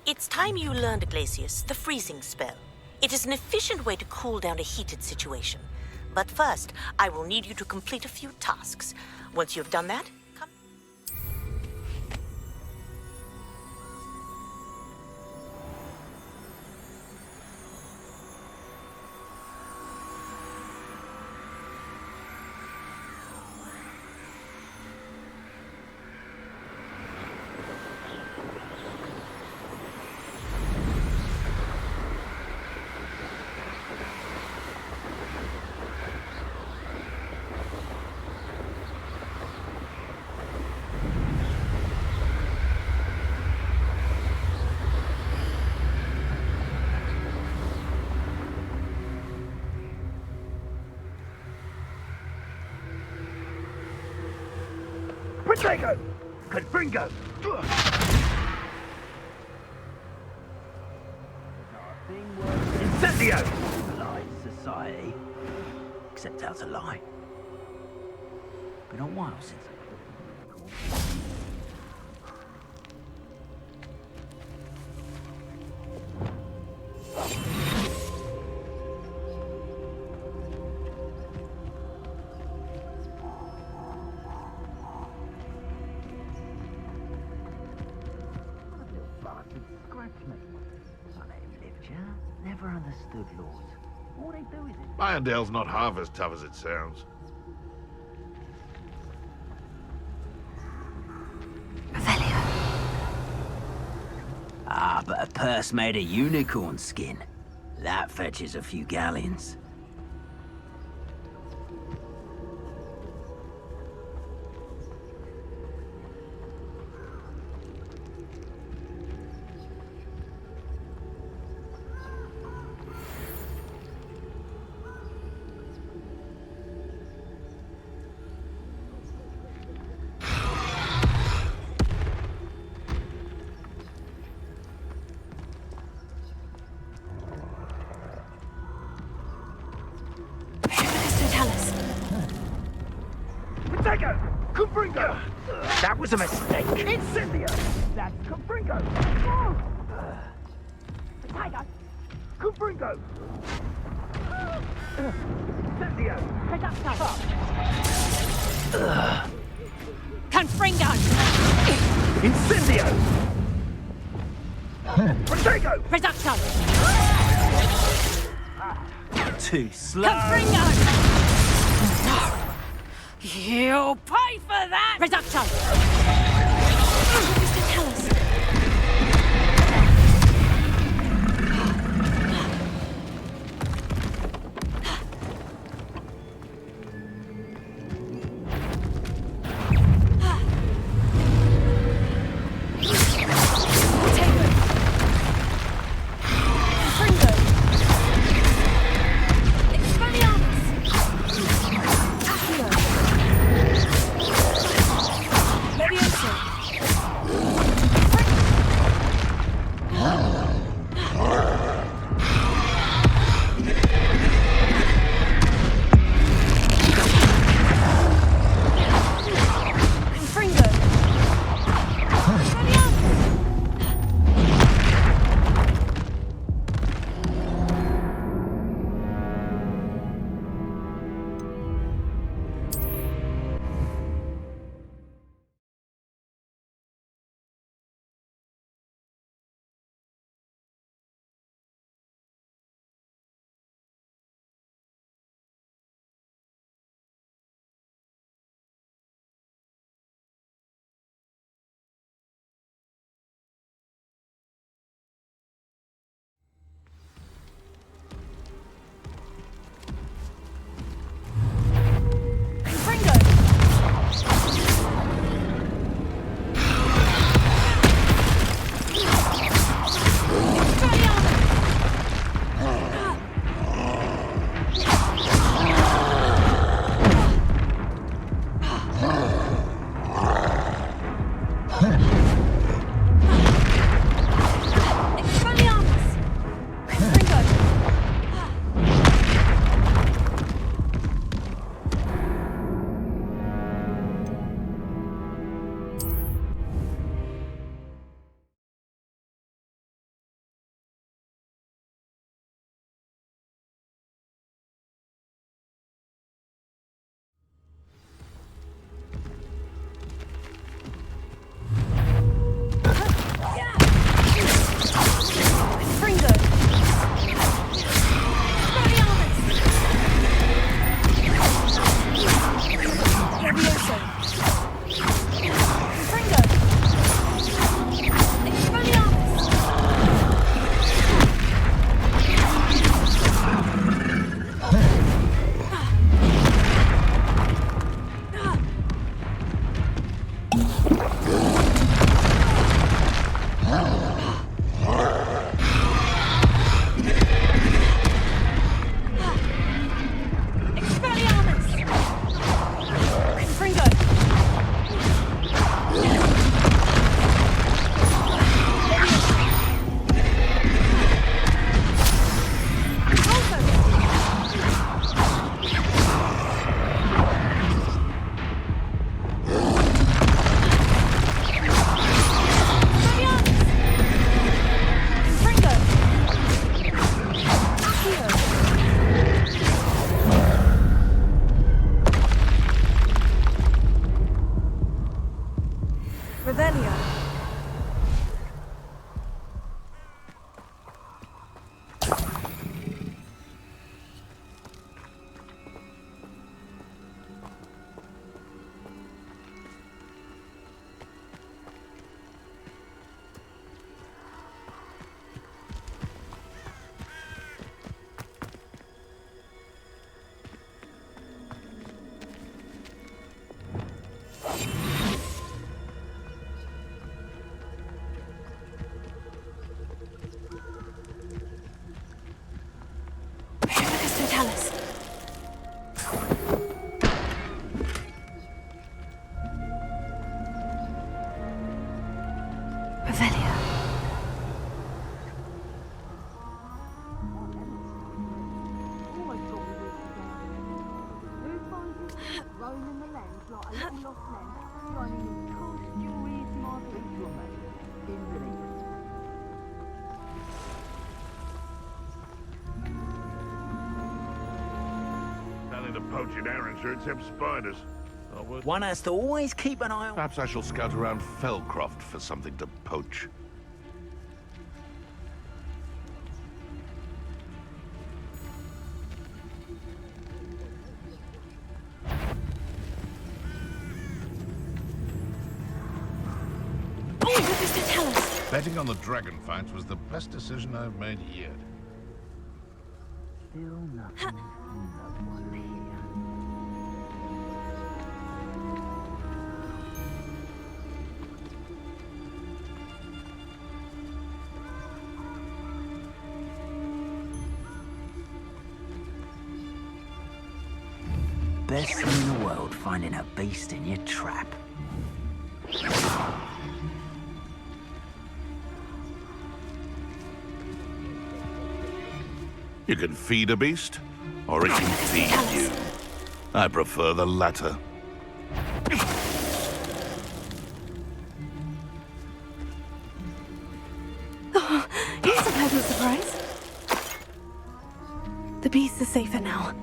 It's time you learned, Glacius, the freezing spell. It is an efficient way to cool down a heated situation. But first, I will need you to complete a few tasks. Once you've done that, come. Protego! Confringo! Incendio! Polite society. Except that's a lie. Been a while since never understood laws. All they do is... Irondale's not half as tough as it sounds. Ah, but a purse made of unicorn skin. That fetches a few galleons. Confringo! That was a mistake. Incendio! That's Confringo! Tiger! Confringo! Incendio! Confringo! Incendio! Protego! Reducto! Too slow! Confringo! You'll pay for that! Reducto! Mr. Tallis. Nothing to poach in Arranshire except spiders. One has to always keep an eye on... Perhaps I shall scout around Felcroft for something to poach. Oh, what does that tell us? Betting on the dragon fights was the best decision I've made yet. Still nothing notable here. Best thing in the world, finding a beast in your trap. You can feed a beast, or it can feed you. I prefer the latter. Oh, here's a pleasant surprise. The beast is safer now.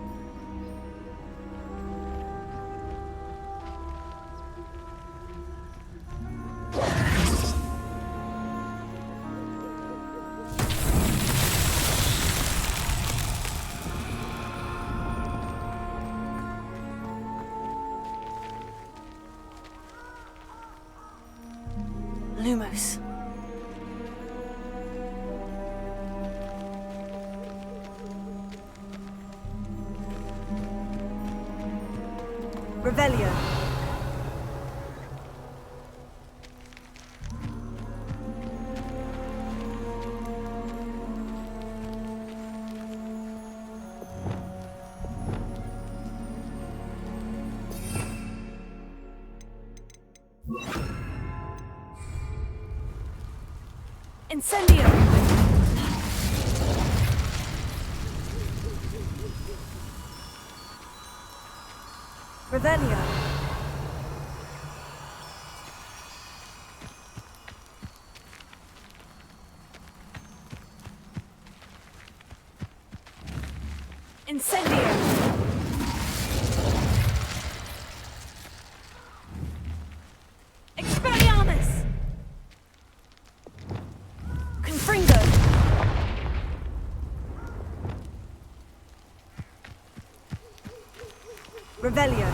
Lumos. Revelio. Incendio! Revelio. Incendio! Expelliarmus! Confringo! Revelio.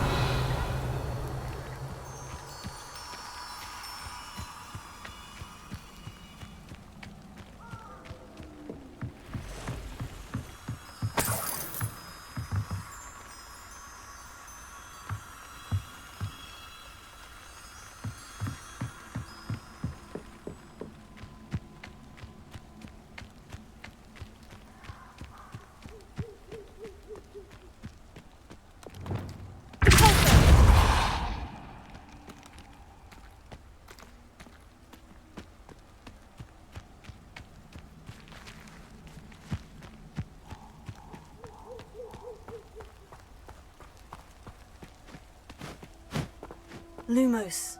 Lumos.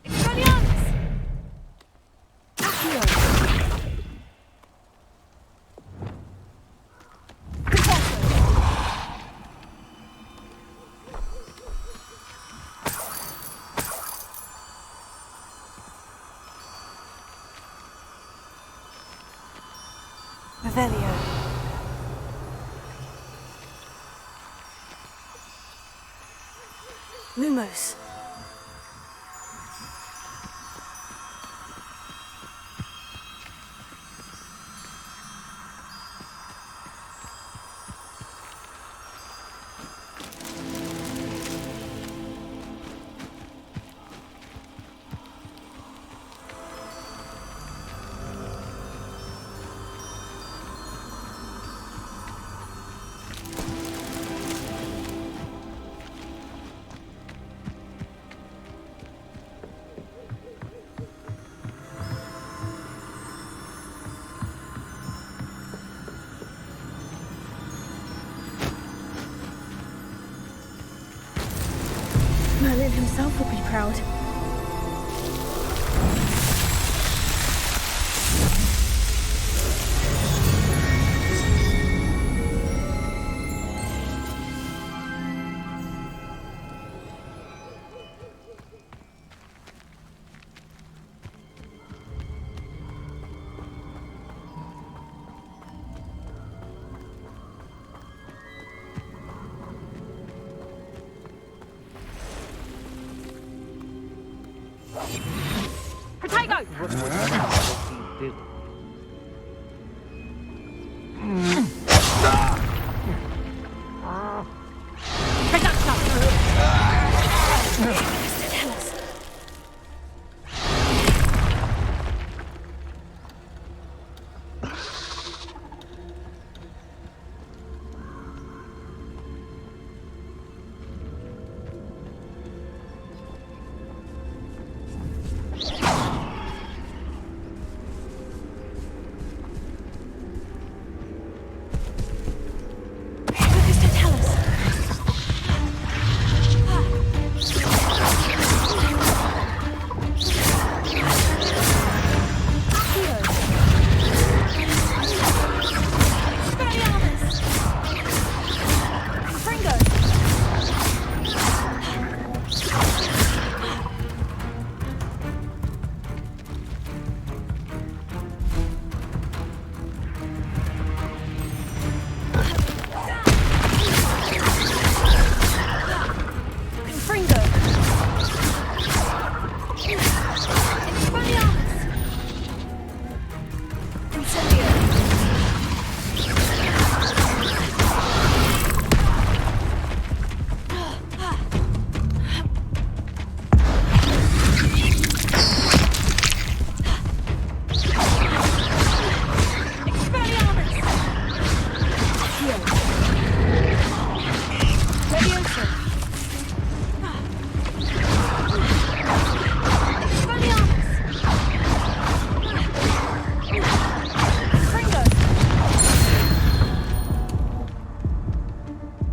Expelliarmus! Accio! Revelio. Lumos. Merlin himself would be proud. Potato!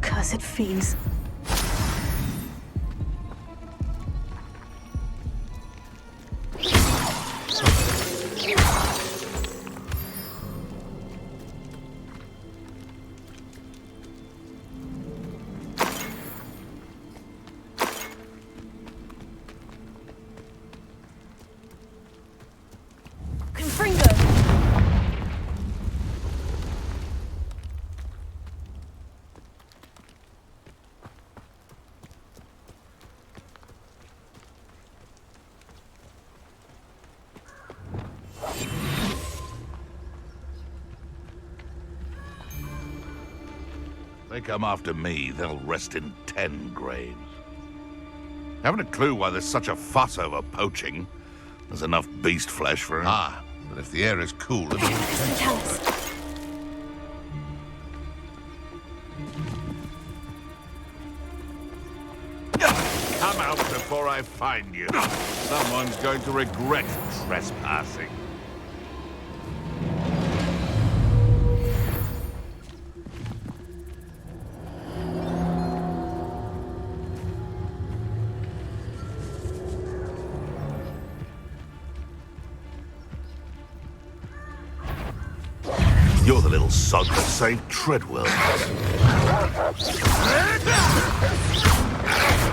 Cursed fiends. They come after me, they'll rest in 10 graves. Haven't a clue why there's such a fuss over poaching. There's enough beast flesh for... Ah, but if the air is cool, it'll... Tell us. Come out before I find you. Someone's going to regret trespassing. You're the little sod that saved Treadwell.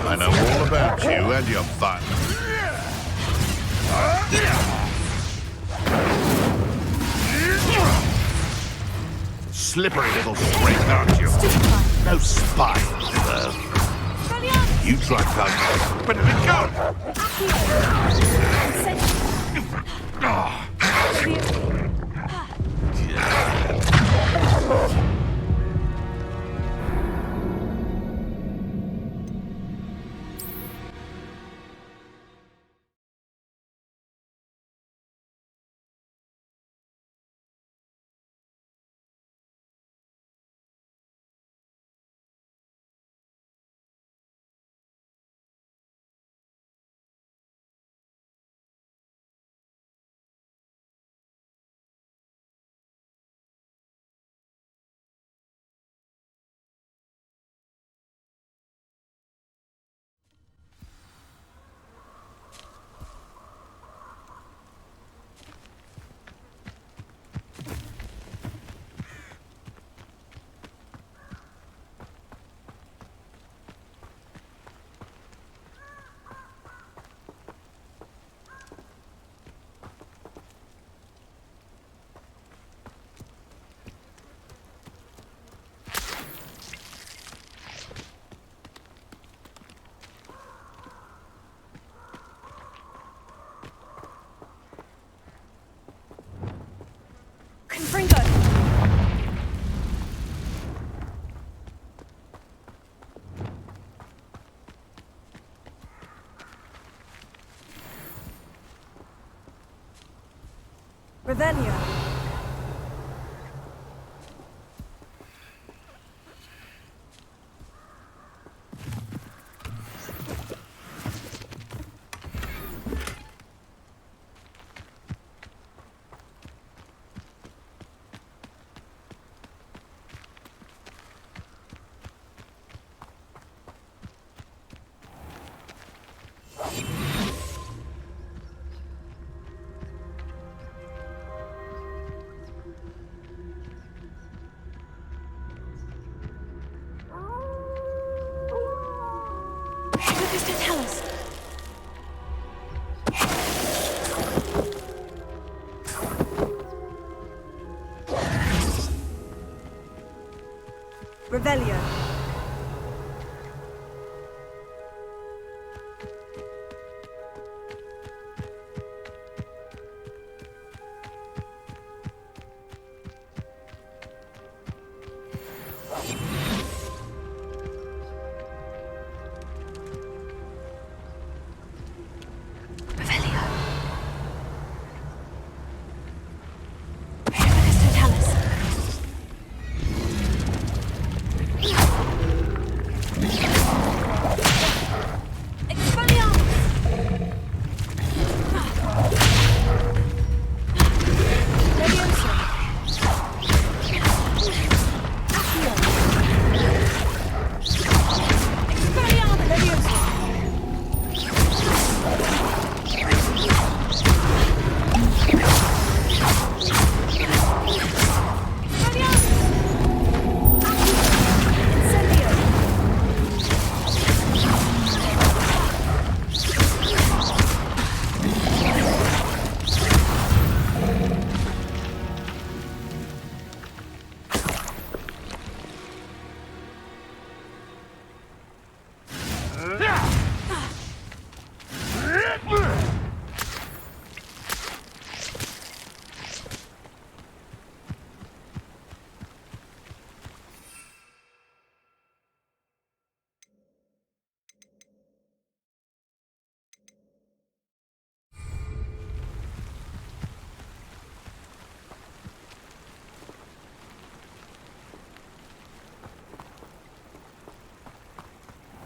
I know all about you and your fun. Slippery little freak, aren't you? No spine, though. You try to... But it'll go! Revelio. Tell us. Revelio.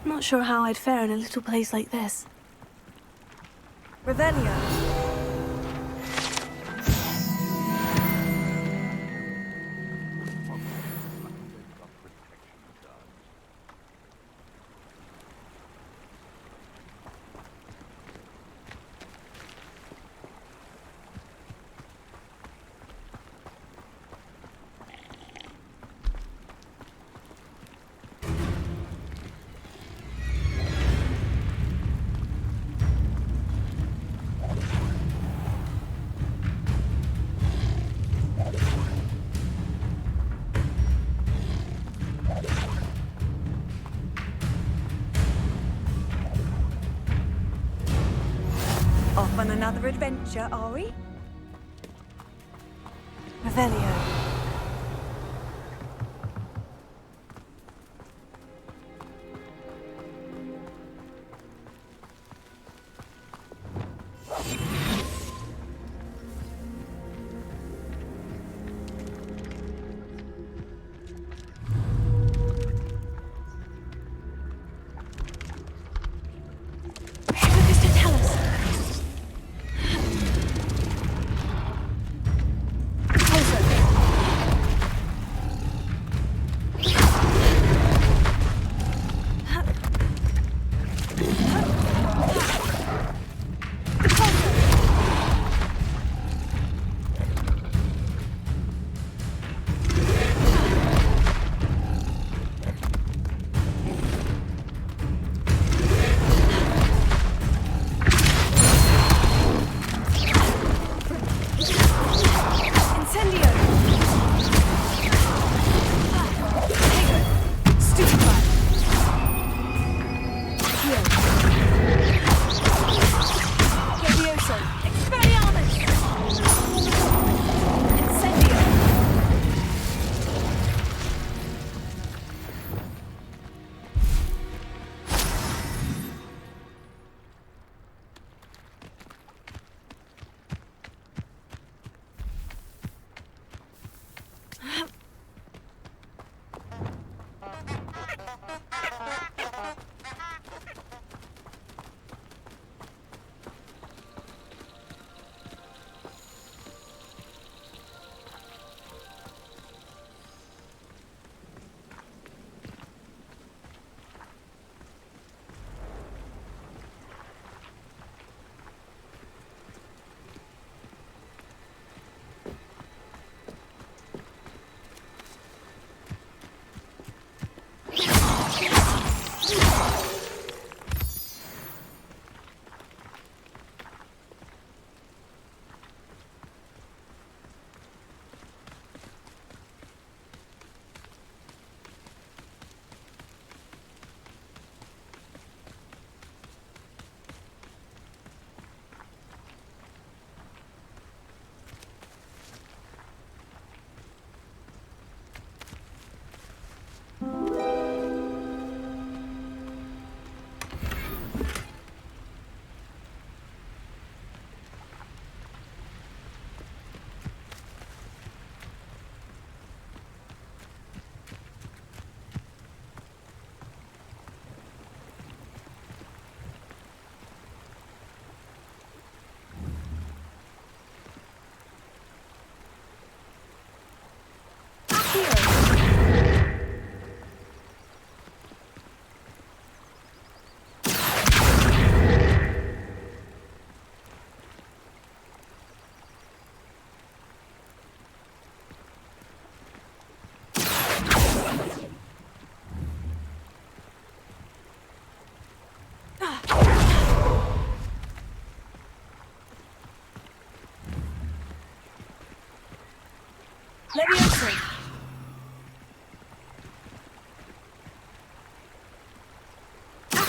Not sure how I'd fare in a little place like this. Revelio. Off on another adventure, are we? Revelio.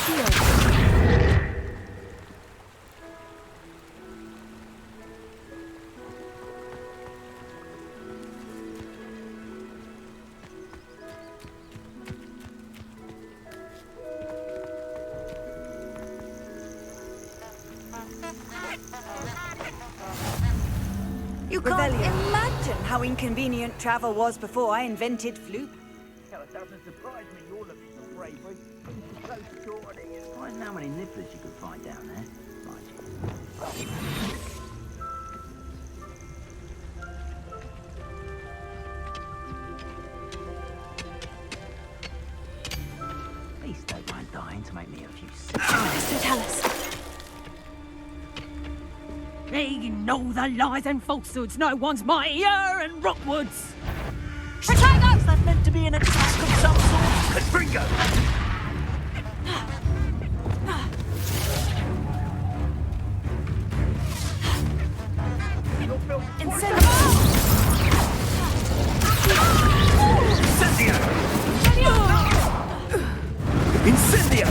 shield. You can't imagine how inconvenient travel was before I invented Floop. Hell, it doesn't surprise me all of your bravery. It's so short, I wonder how many nibblers you could find down there. Mind you. At least they weren't dying to make me a few So tell us. They know the lies and falsehoods. No one's mightier in Rockwoods. Protagos! Is that meant to be an attack of some sort? Confringo! Incendio! Incendio!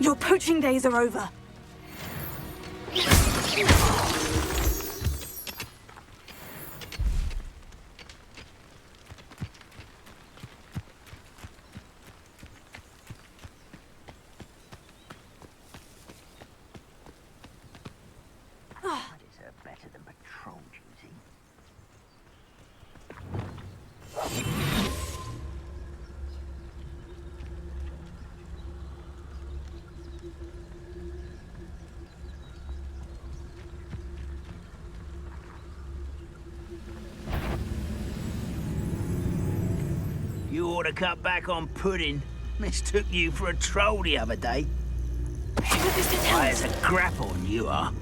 Your poaching days are over. I deserve better than patrol duty. You ought to cut back on pudding. Mistook you for a troll the other day. There's a grapple on you are.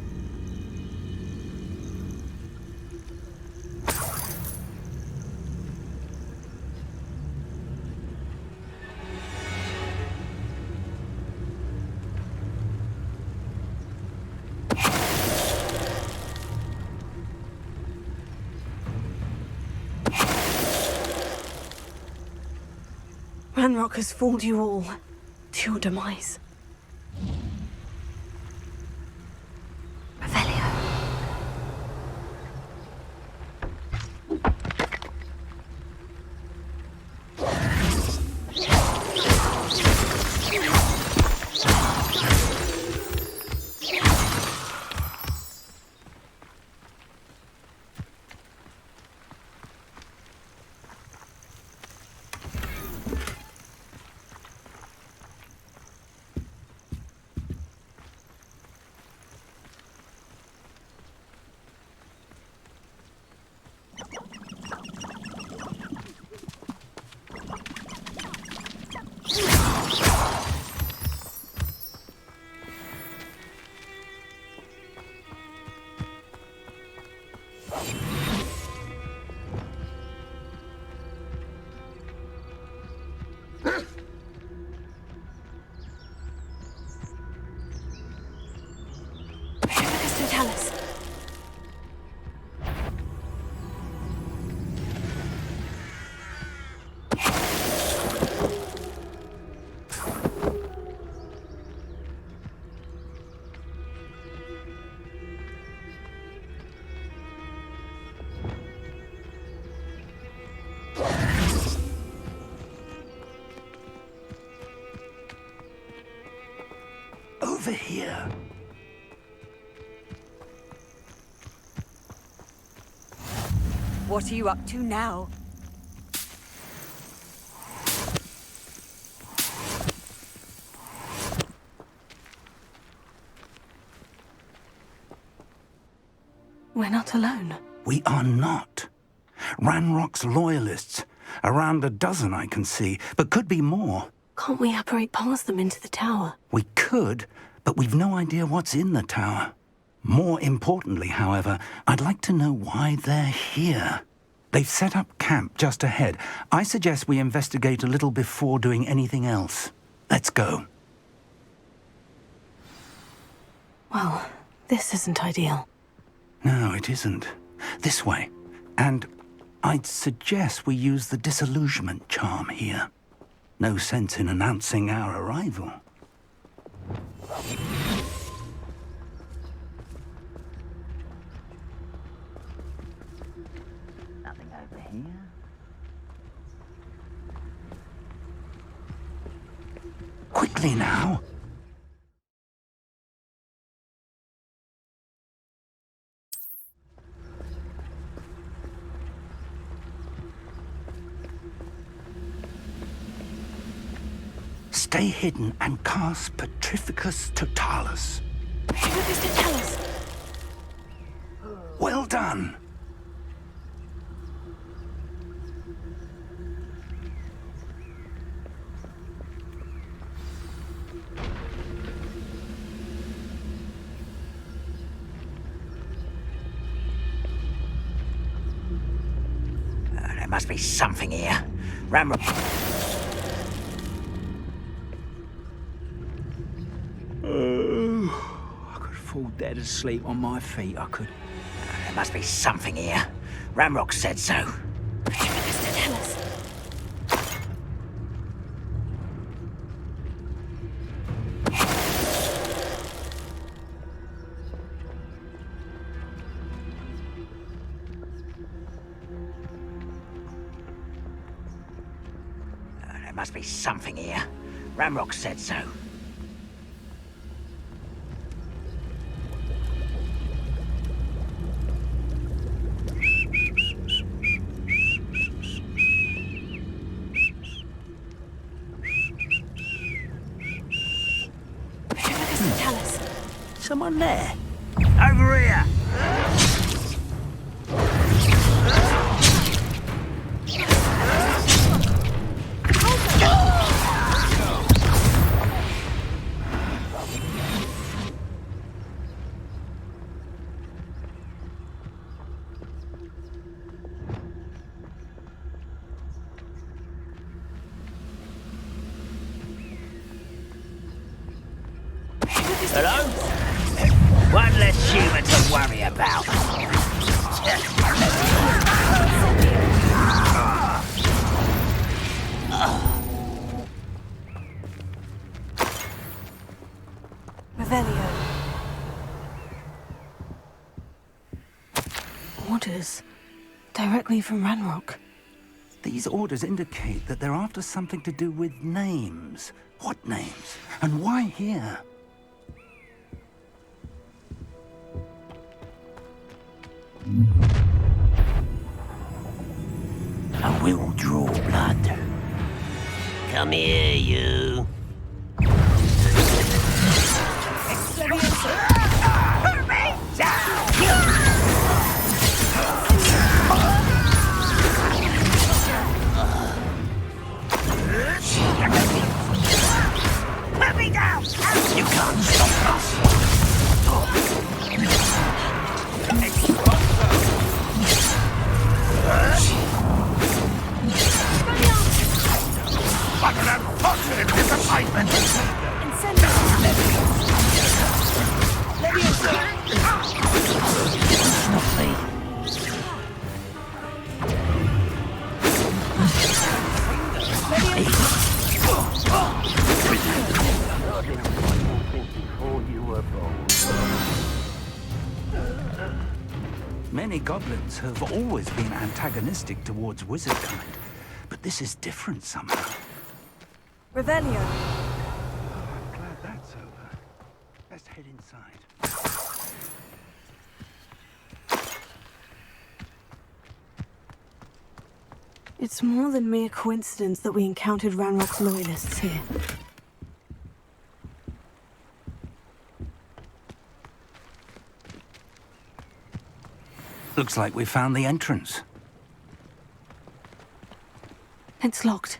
Ranrock has fooled you all to your demise. Tell us. Over here. What are you up to now? We're not alone. We are not. Ranrock's loyalists. Around a dozen I can see, but could be more. Can't we apparate past them into the tower? We could, but we've no idea what's in the tower. More importantly, however, I'd like to know why they're here. They've set up camp just ahead. I suggest we investigate a little before doing anything else. Let's go. Well, This isn't ideal. No, it isn't. This way. And I'd suggest we use the disillusionment charm here. No sense in announcing our arrival. Nothing over here. Quickly now. Stay hidden and cast Petrificus Totalis. Petrificus Totalis. Well done. There must be something here. Ramrock. I could fall dead asleep on my feet. I could. There must be something here. Ramrock said so. Tell us. There must be something here. Ramrock said so. Someone there? Over here! Hello? One less human to worry about. Revelio. Orders. Directly from Ranrock. These orders indicate that they're after something to do with names. What names? And why here? I will draw blood. Come here, you. Put me down! Put me down! You can't stop us! What an unfortunate disappointment! Many goblins have always been antagonistic towards wizard kind, but this is different somehow. Revelio. I'm glad that's over. Let's head inside. It's more than mere coincidence that we encountered Ranrock's loyalists here. Looks like we found the entrance. It's locked.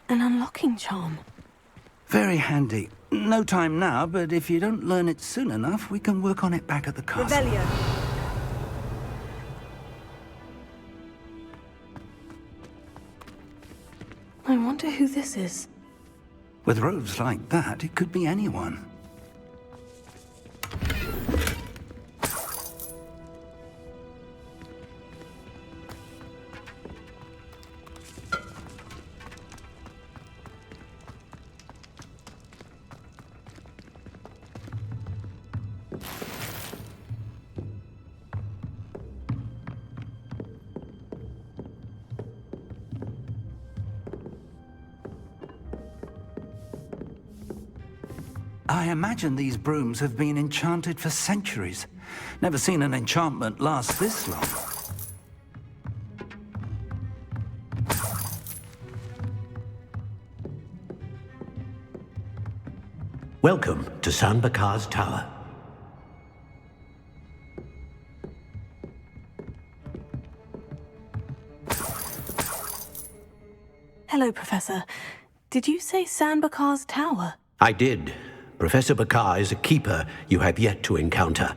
An unlocking charm. Very handy. No time now, but if you don't learn it soon enough, we can work on it back at the castle. Revelio. I wonder who this is. With robes like that, it could be anyone. I imagine these brooms have been enchanted for centuries. Never seen an enchantment last this long. Welcome to San Bakar's Tower. Hello, Professor. Did you say San Bakar's Tower? I did. Professor Bakar is a keeper you have yet to encounter.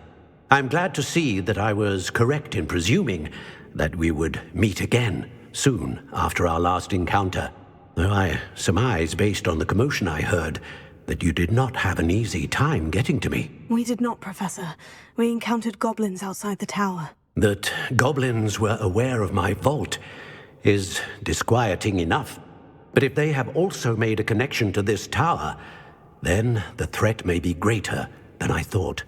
I'm glad to see that I was correct in presuming that we would meet again soon after our last encounter, though I surmise, based on the commotion I heard, that you did not have an easy time getting to me. We did not, Professor. We encountered goblins outside the tower. That goblins were aware of my vault is disquieting enough. But if they have also made a connection to this tower, then the threat may be greater than I thought.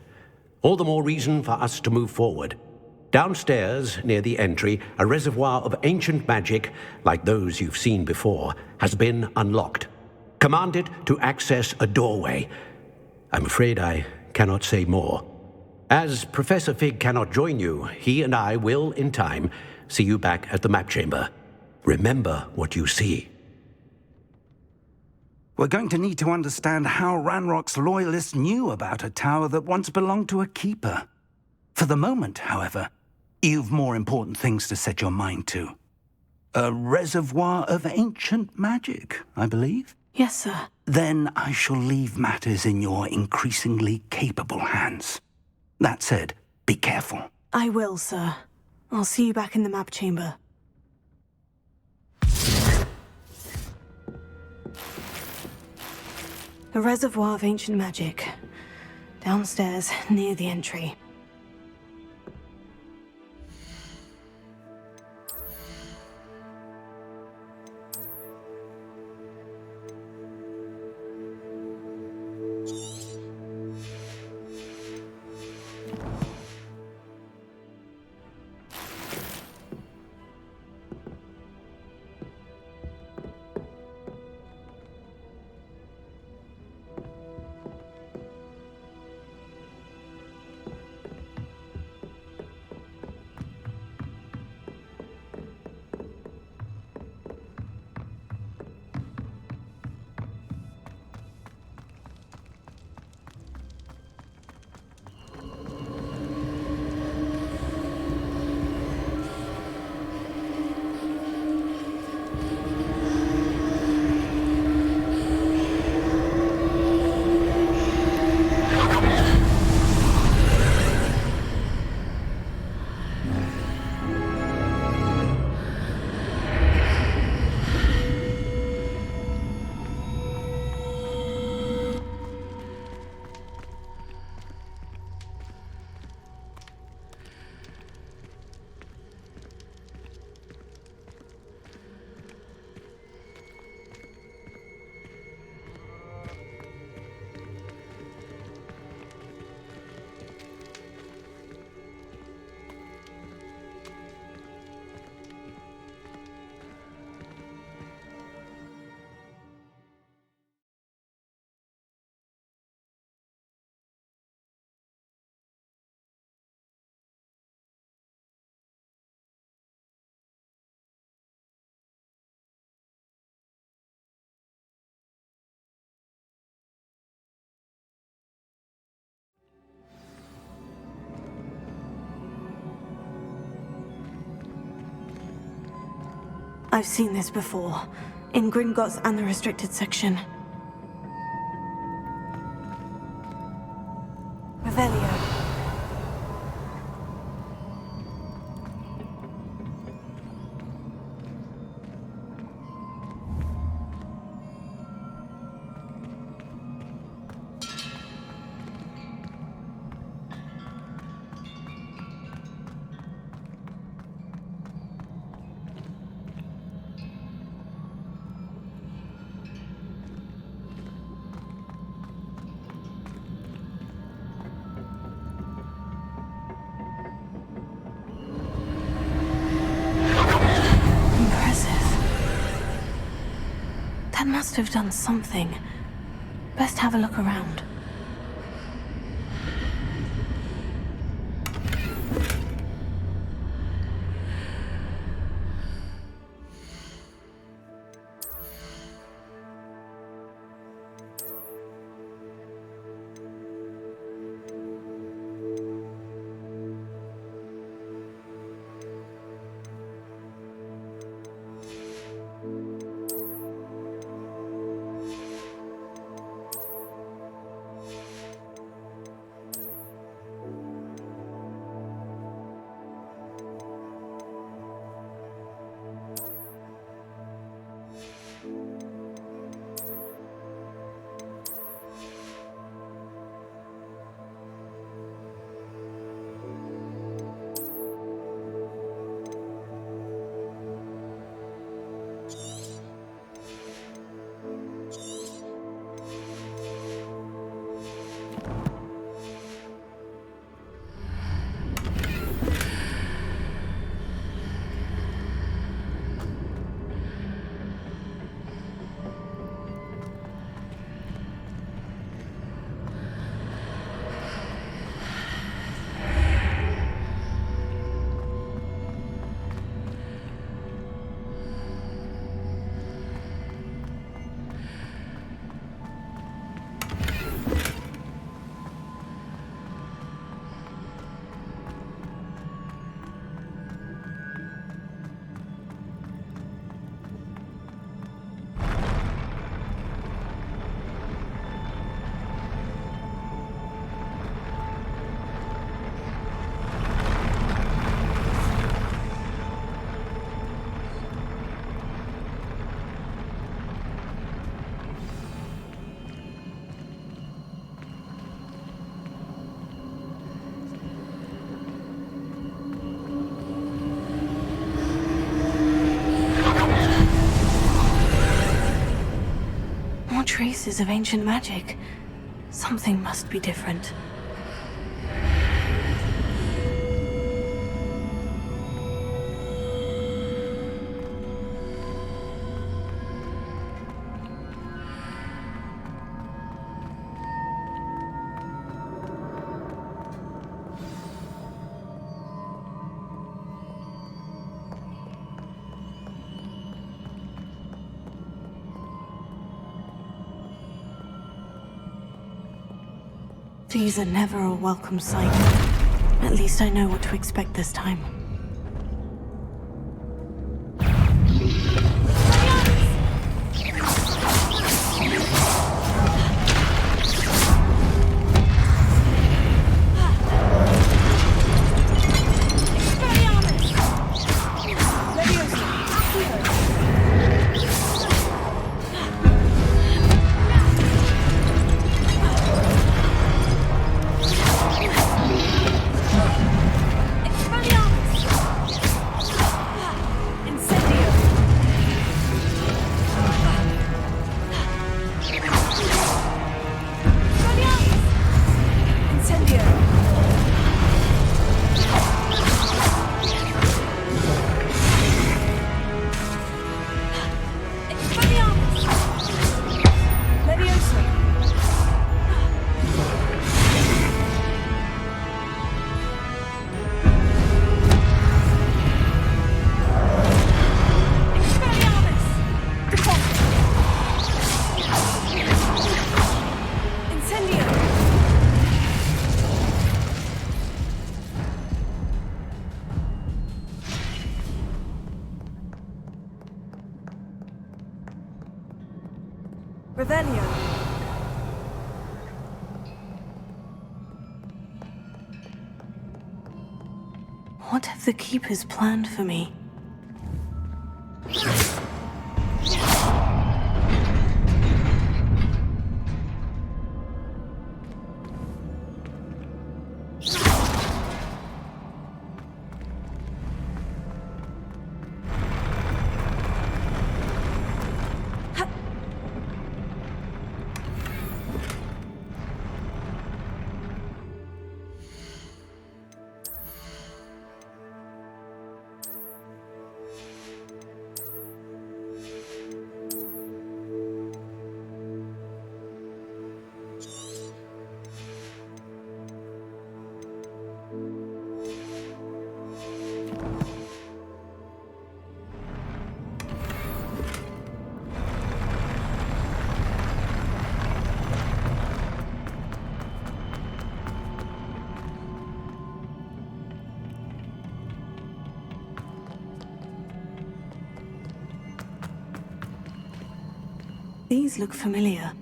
All the more reason for us to move forward. Downstairs, near the entry, a reservoir of ancient magic, like those you've seen before, has been unlocked. Command it to access a doorway. I'm afraid I cannot say more. As Professor Fig cannot join you, he and I will, in time, see you back at the map chamber. Remember what you see. We're going to need to understand how Ranrock's loyalists knew about a tower that once belonged to a keeper. For the moment, however, you've more important things to set your mind to. A reservoir of ancient magic, I believe? Yes, sir. Then I shall leave matters in your increasingly capable hands. That said, be careful. I will, sir. I'll see you back in the map chamber. A reservoir of ancient magic. Downstairs, near the entry. I've seen this before. In Gringotts and the restricted section. Revelio. That must have done something. Best have a look around. Traces of ancient magic. Something must be different. These are never a welcome sight. At least I know what to expect this time. Expelliarmus! Revelio. What have the Keepers planned for me? These look familiar.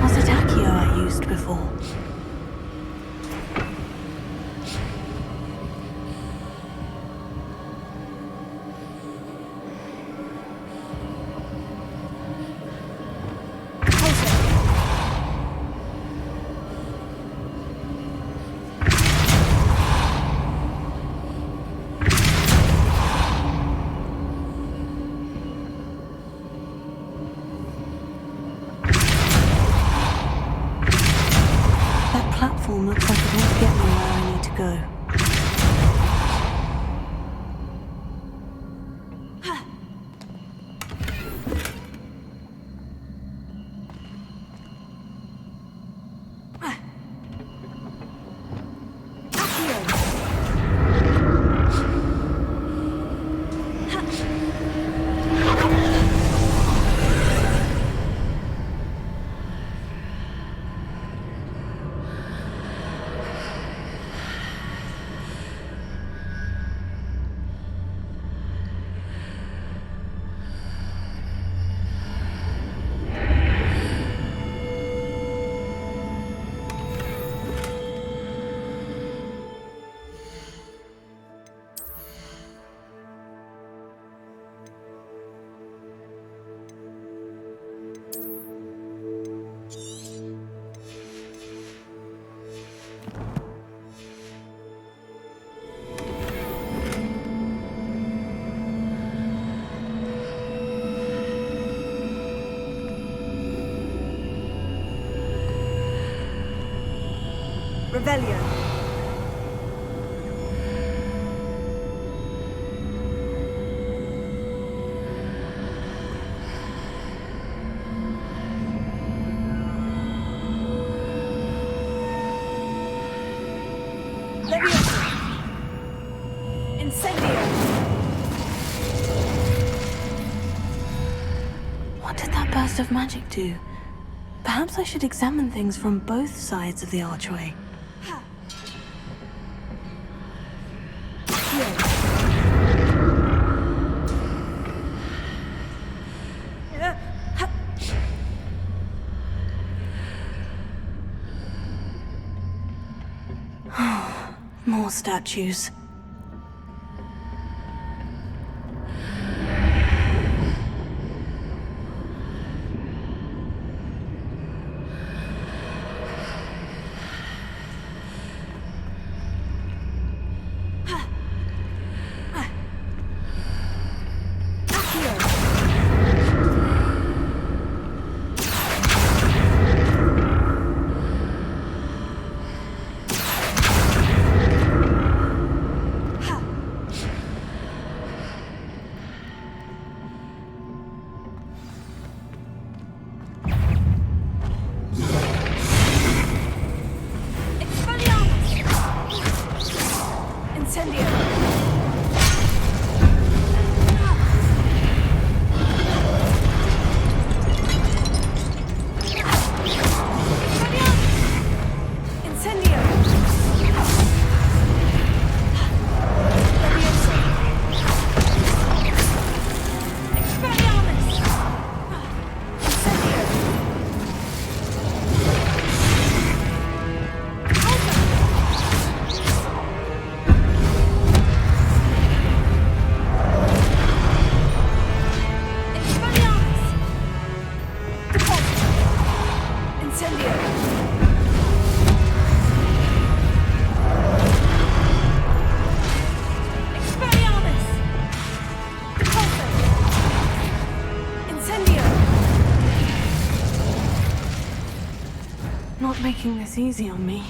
Was it Accio I used before? Platform looks like it won't get me where I need to go. Revelio. Leviosa. Incendio. What did that burst of magic do? Perhaps I should examine things from both sides of the archway. More statues. not making this easy on me.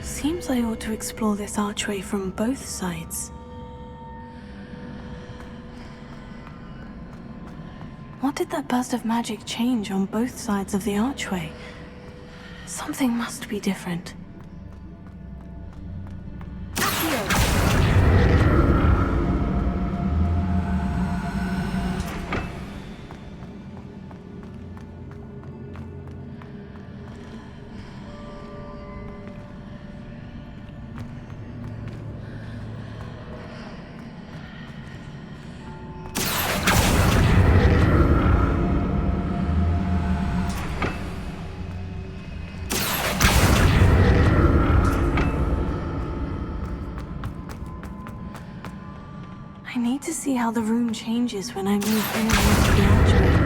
Seems I ought to explore this archway from both sides. What did that burst of magic change on both sides of the archway? Something must be different. I need to see how the room changes when I move in and out of the archway.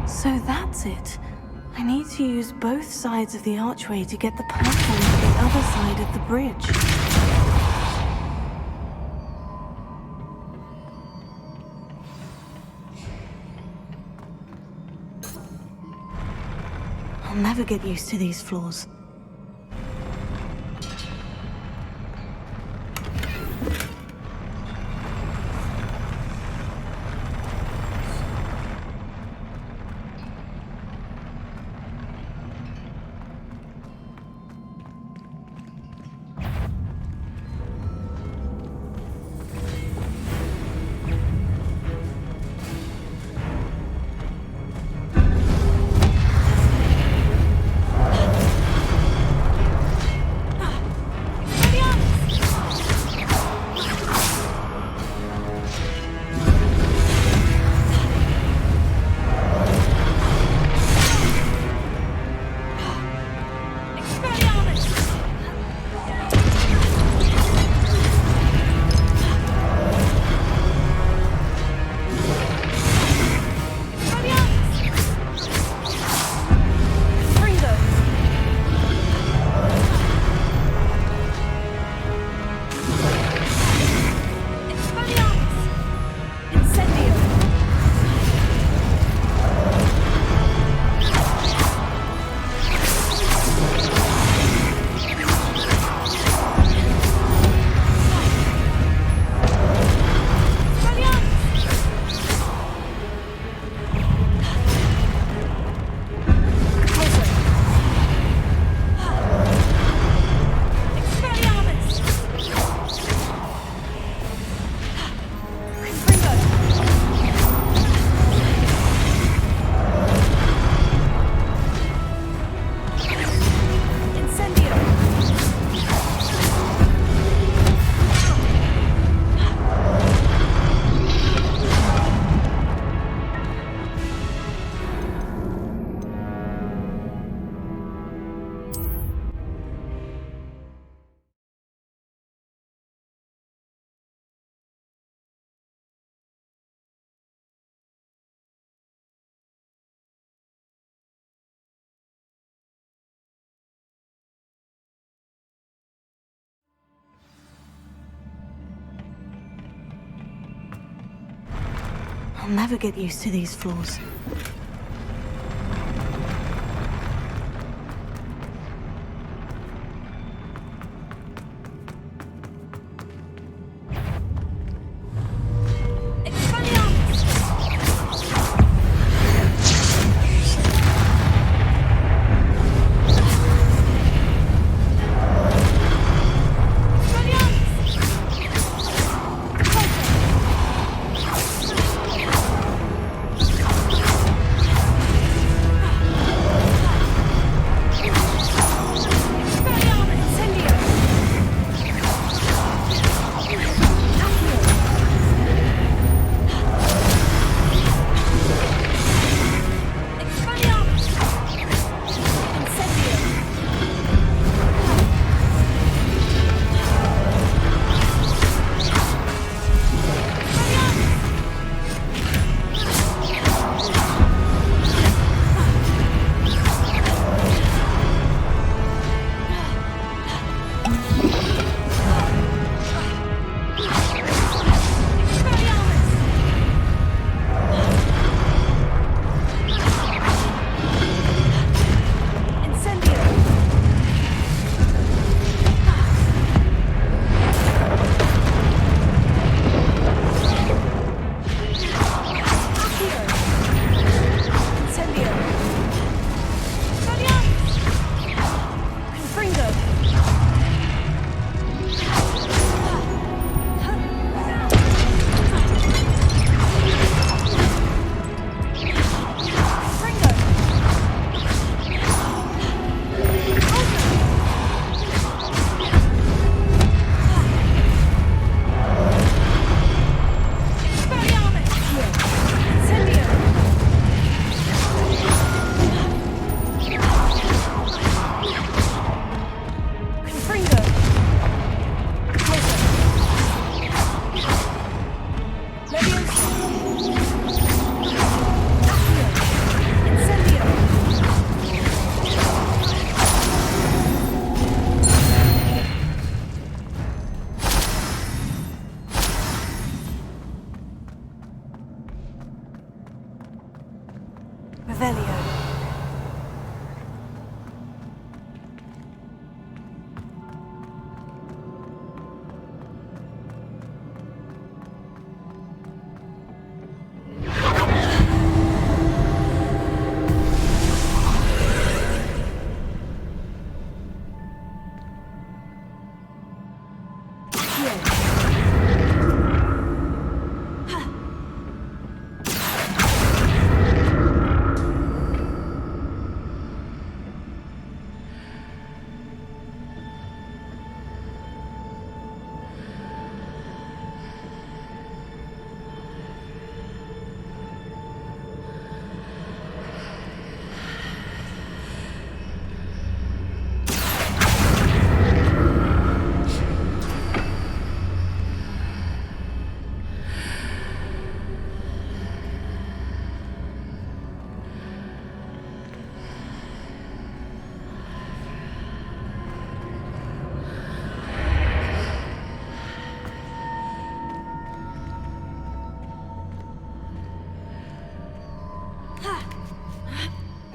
So that's it. I need to use both sides of the archway to get the platform to the other side of the bridge. I'll never get used to these floors. I'll never get used to these floors.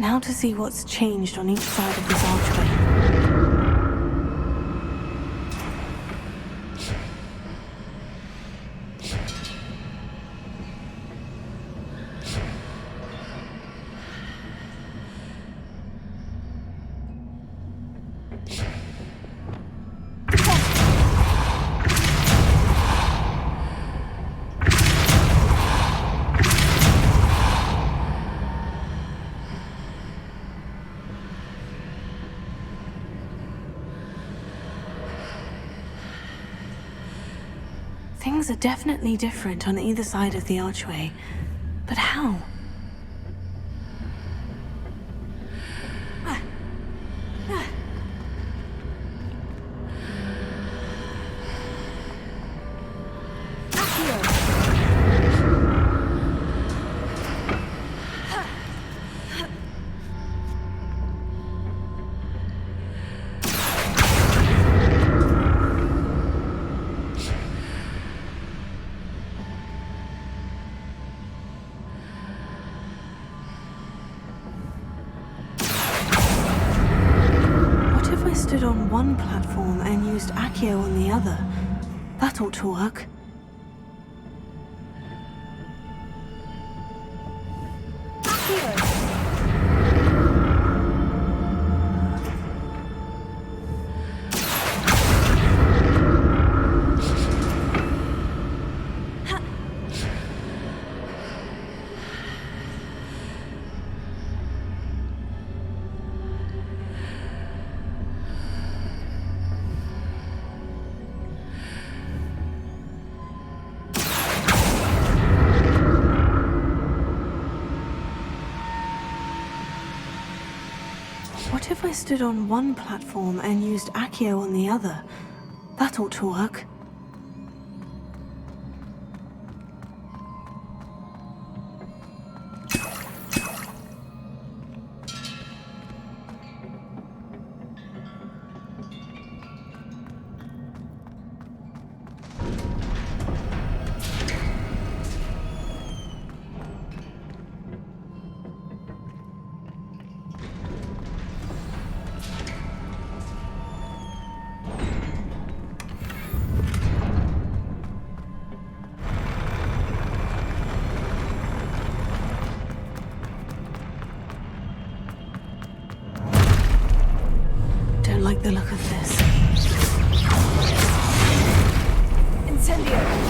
Now to see what's changed on each side of this archway. Things are definitely different on either side of the archway. But how? platform and used Accio on the other. That ought to work. What if I stood on one platform and used Accio on the other? That ought to work. Don't like the look of this. Incendio!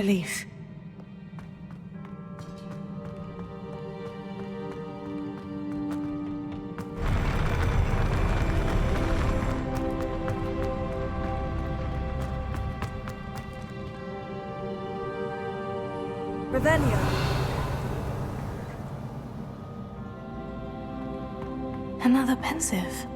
relief. Revelio. Another pensive.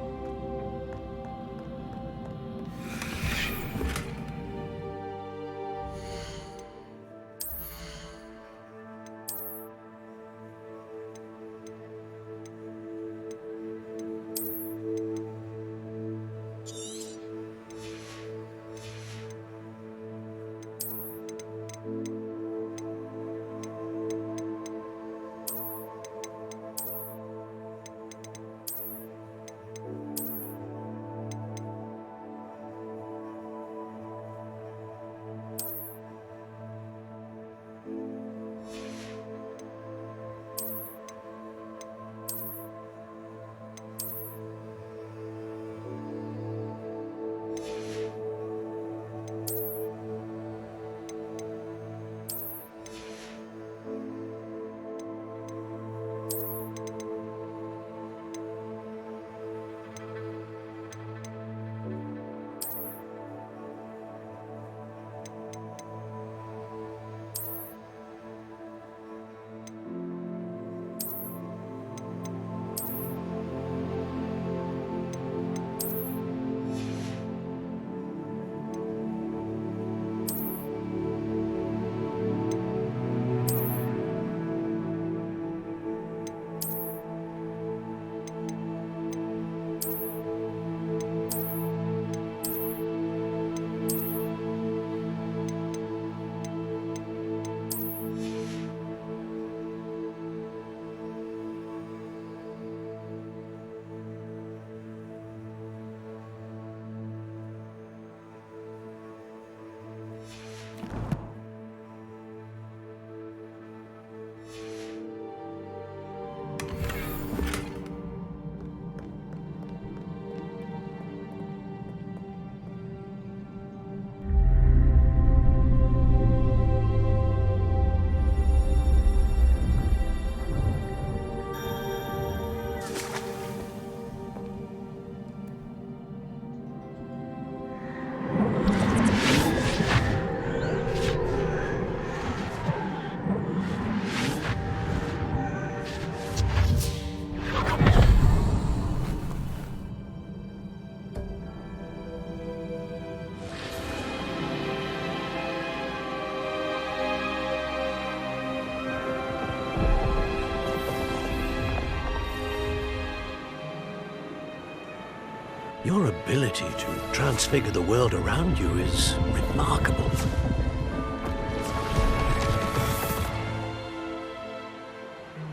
Your ability to transfigure the world around you is remarkable.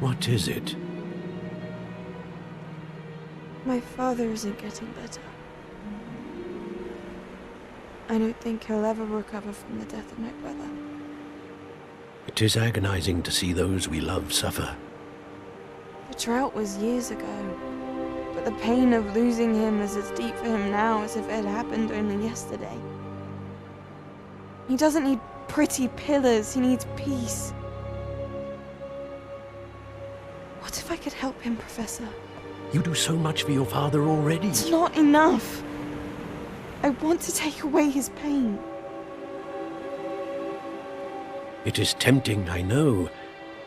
What is it? My father isn't getting better. I don't think he'll ever recover from the death of my brother. It is agonizing to see those we love suffer. The drought was years ago, but the pain of losing him is as deep for him now as if it had happened only yesterday. He doesn't need pretty pillars, he needs peace. What if I could help him, Professor? You do so much for your father already. It's not enough. I want to take away his pain. It is tempting, I know,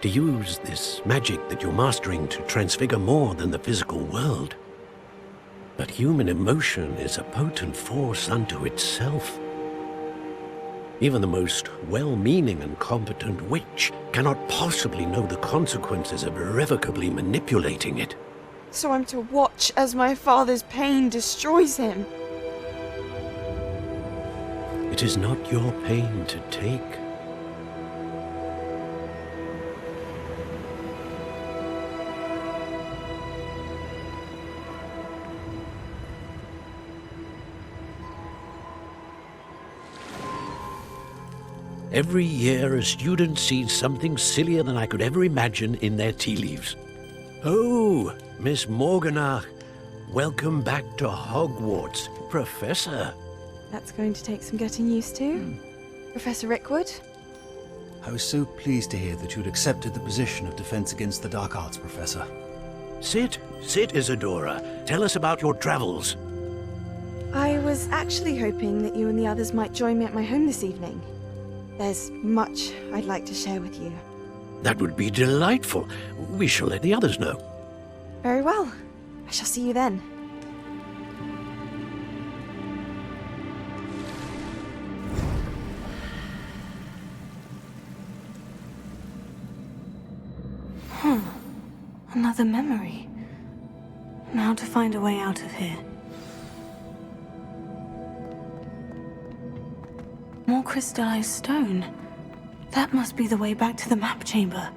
to use this magic that you're mastering to transfigure more than the physical world. But human emotion is a potent force unto itself. Even the most well-meaning and competent witch cannot possibly know the consequences of irrevocably manipulating it. So I'm to watch as my father's pain destroys him. It is not your pain to take. Every year, a student sees something sillier than I could ever imagine in their tea leaves. Oh, Miss Morganach, welcome back to Hogwarts, Professor. That's going to take some getting used to. Professor Rickwood, I was so pleased to hear that you'd accepted the position of Defense Against the Dark Arts Professor. Sit, Isadora. Tell us about your travels. I was actually hoping that you and the others might join me at my home this evening. There's much I'd like to share with you. That would be delightful. We shall let the others know. Very well. I shall see you then. Another memory. Now to find a way out of here. More crystallized stone. That must be the way back to the map chamber.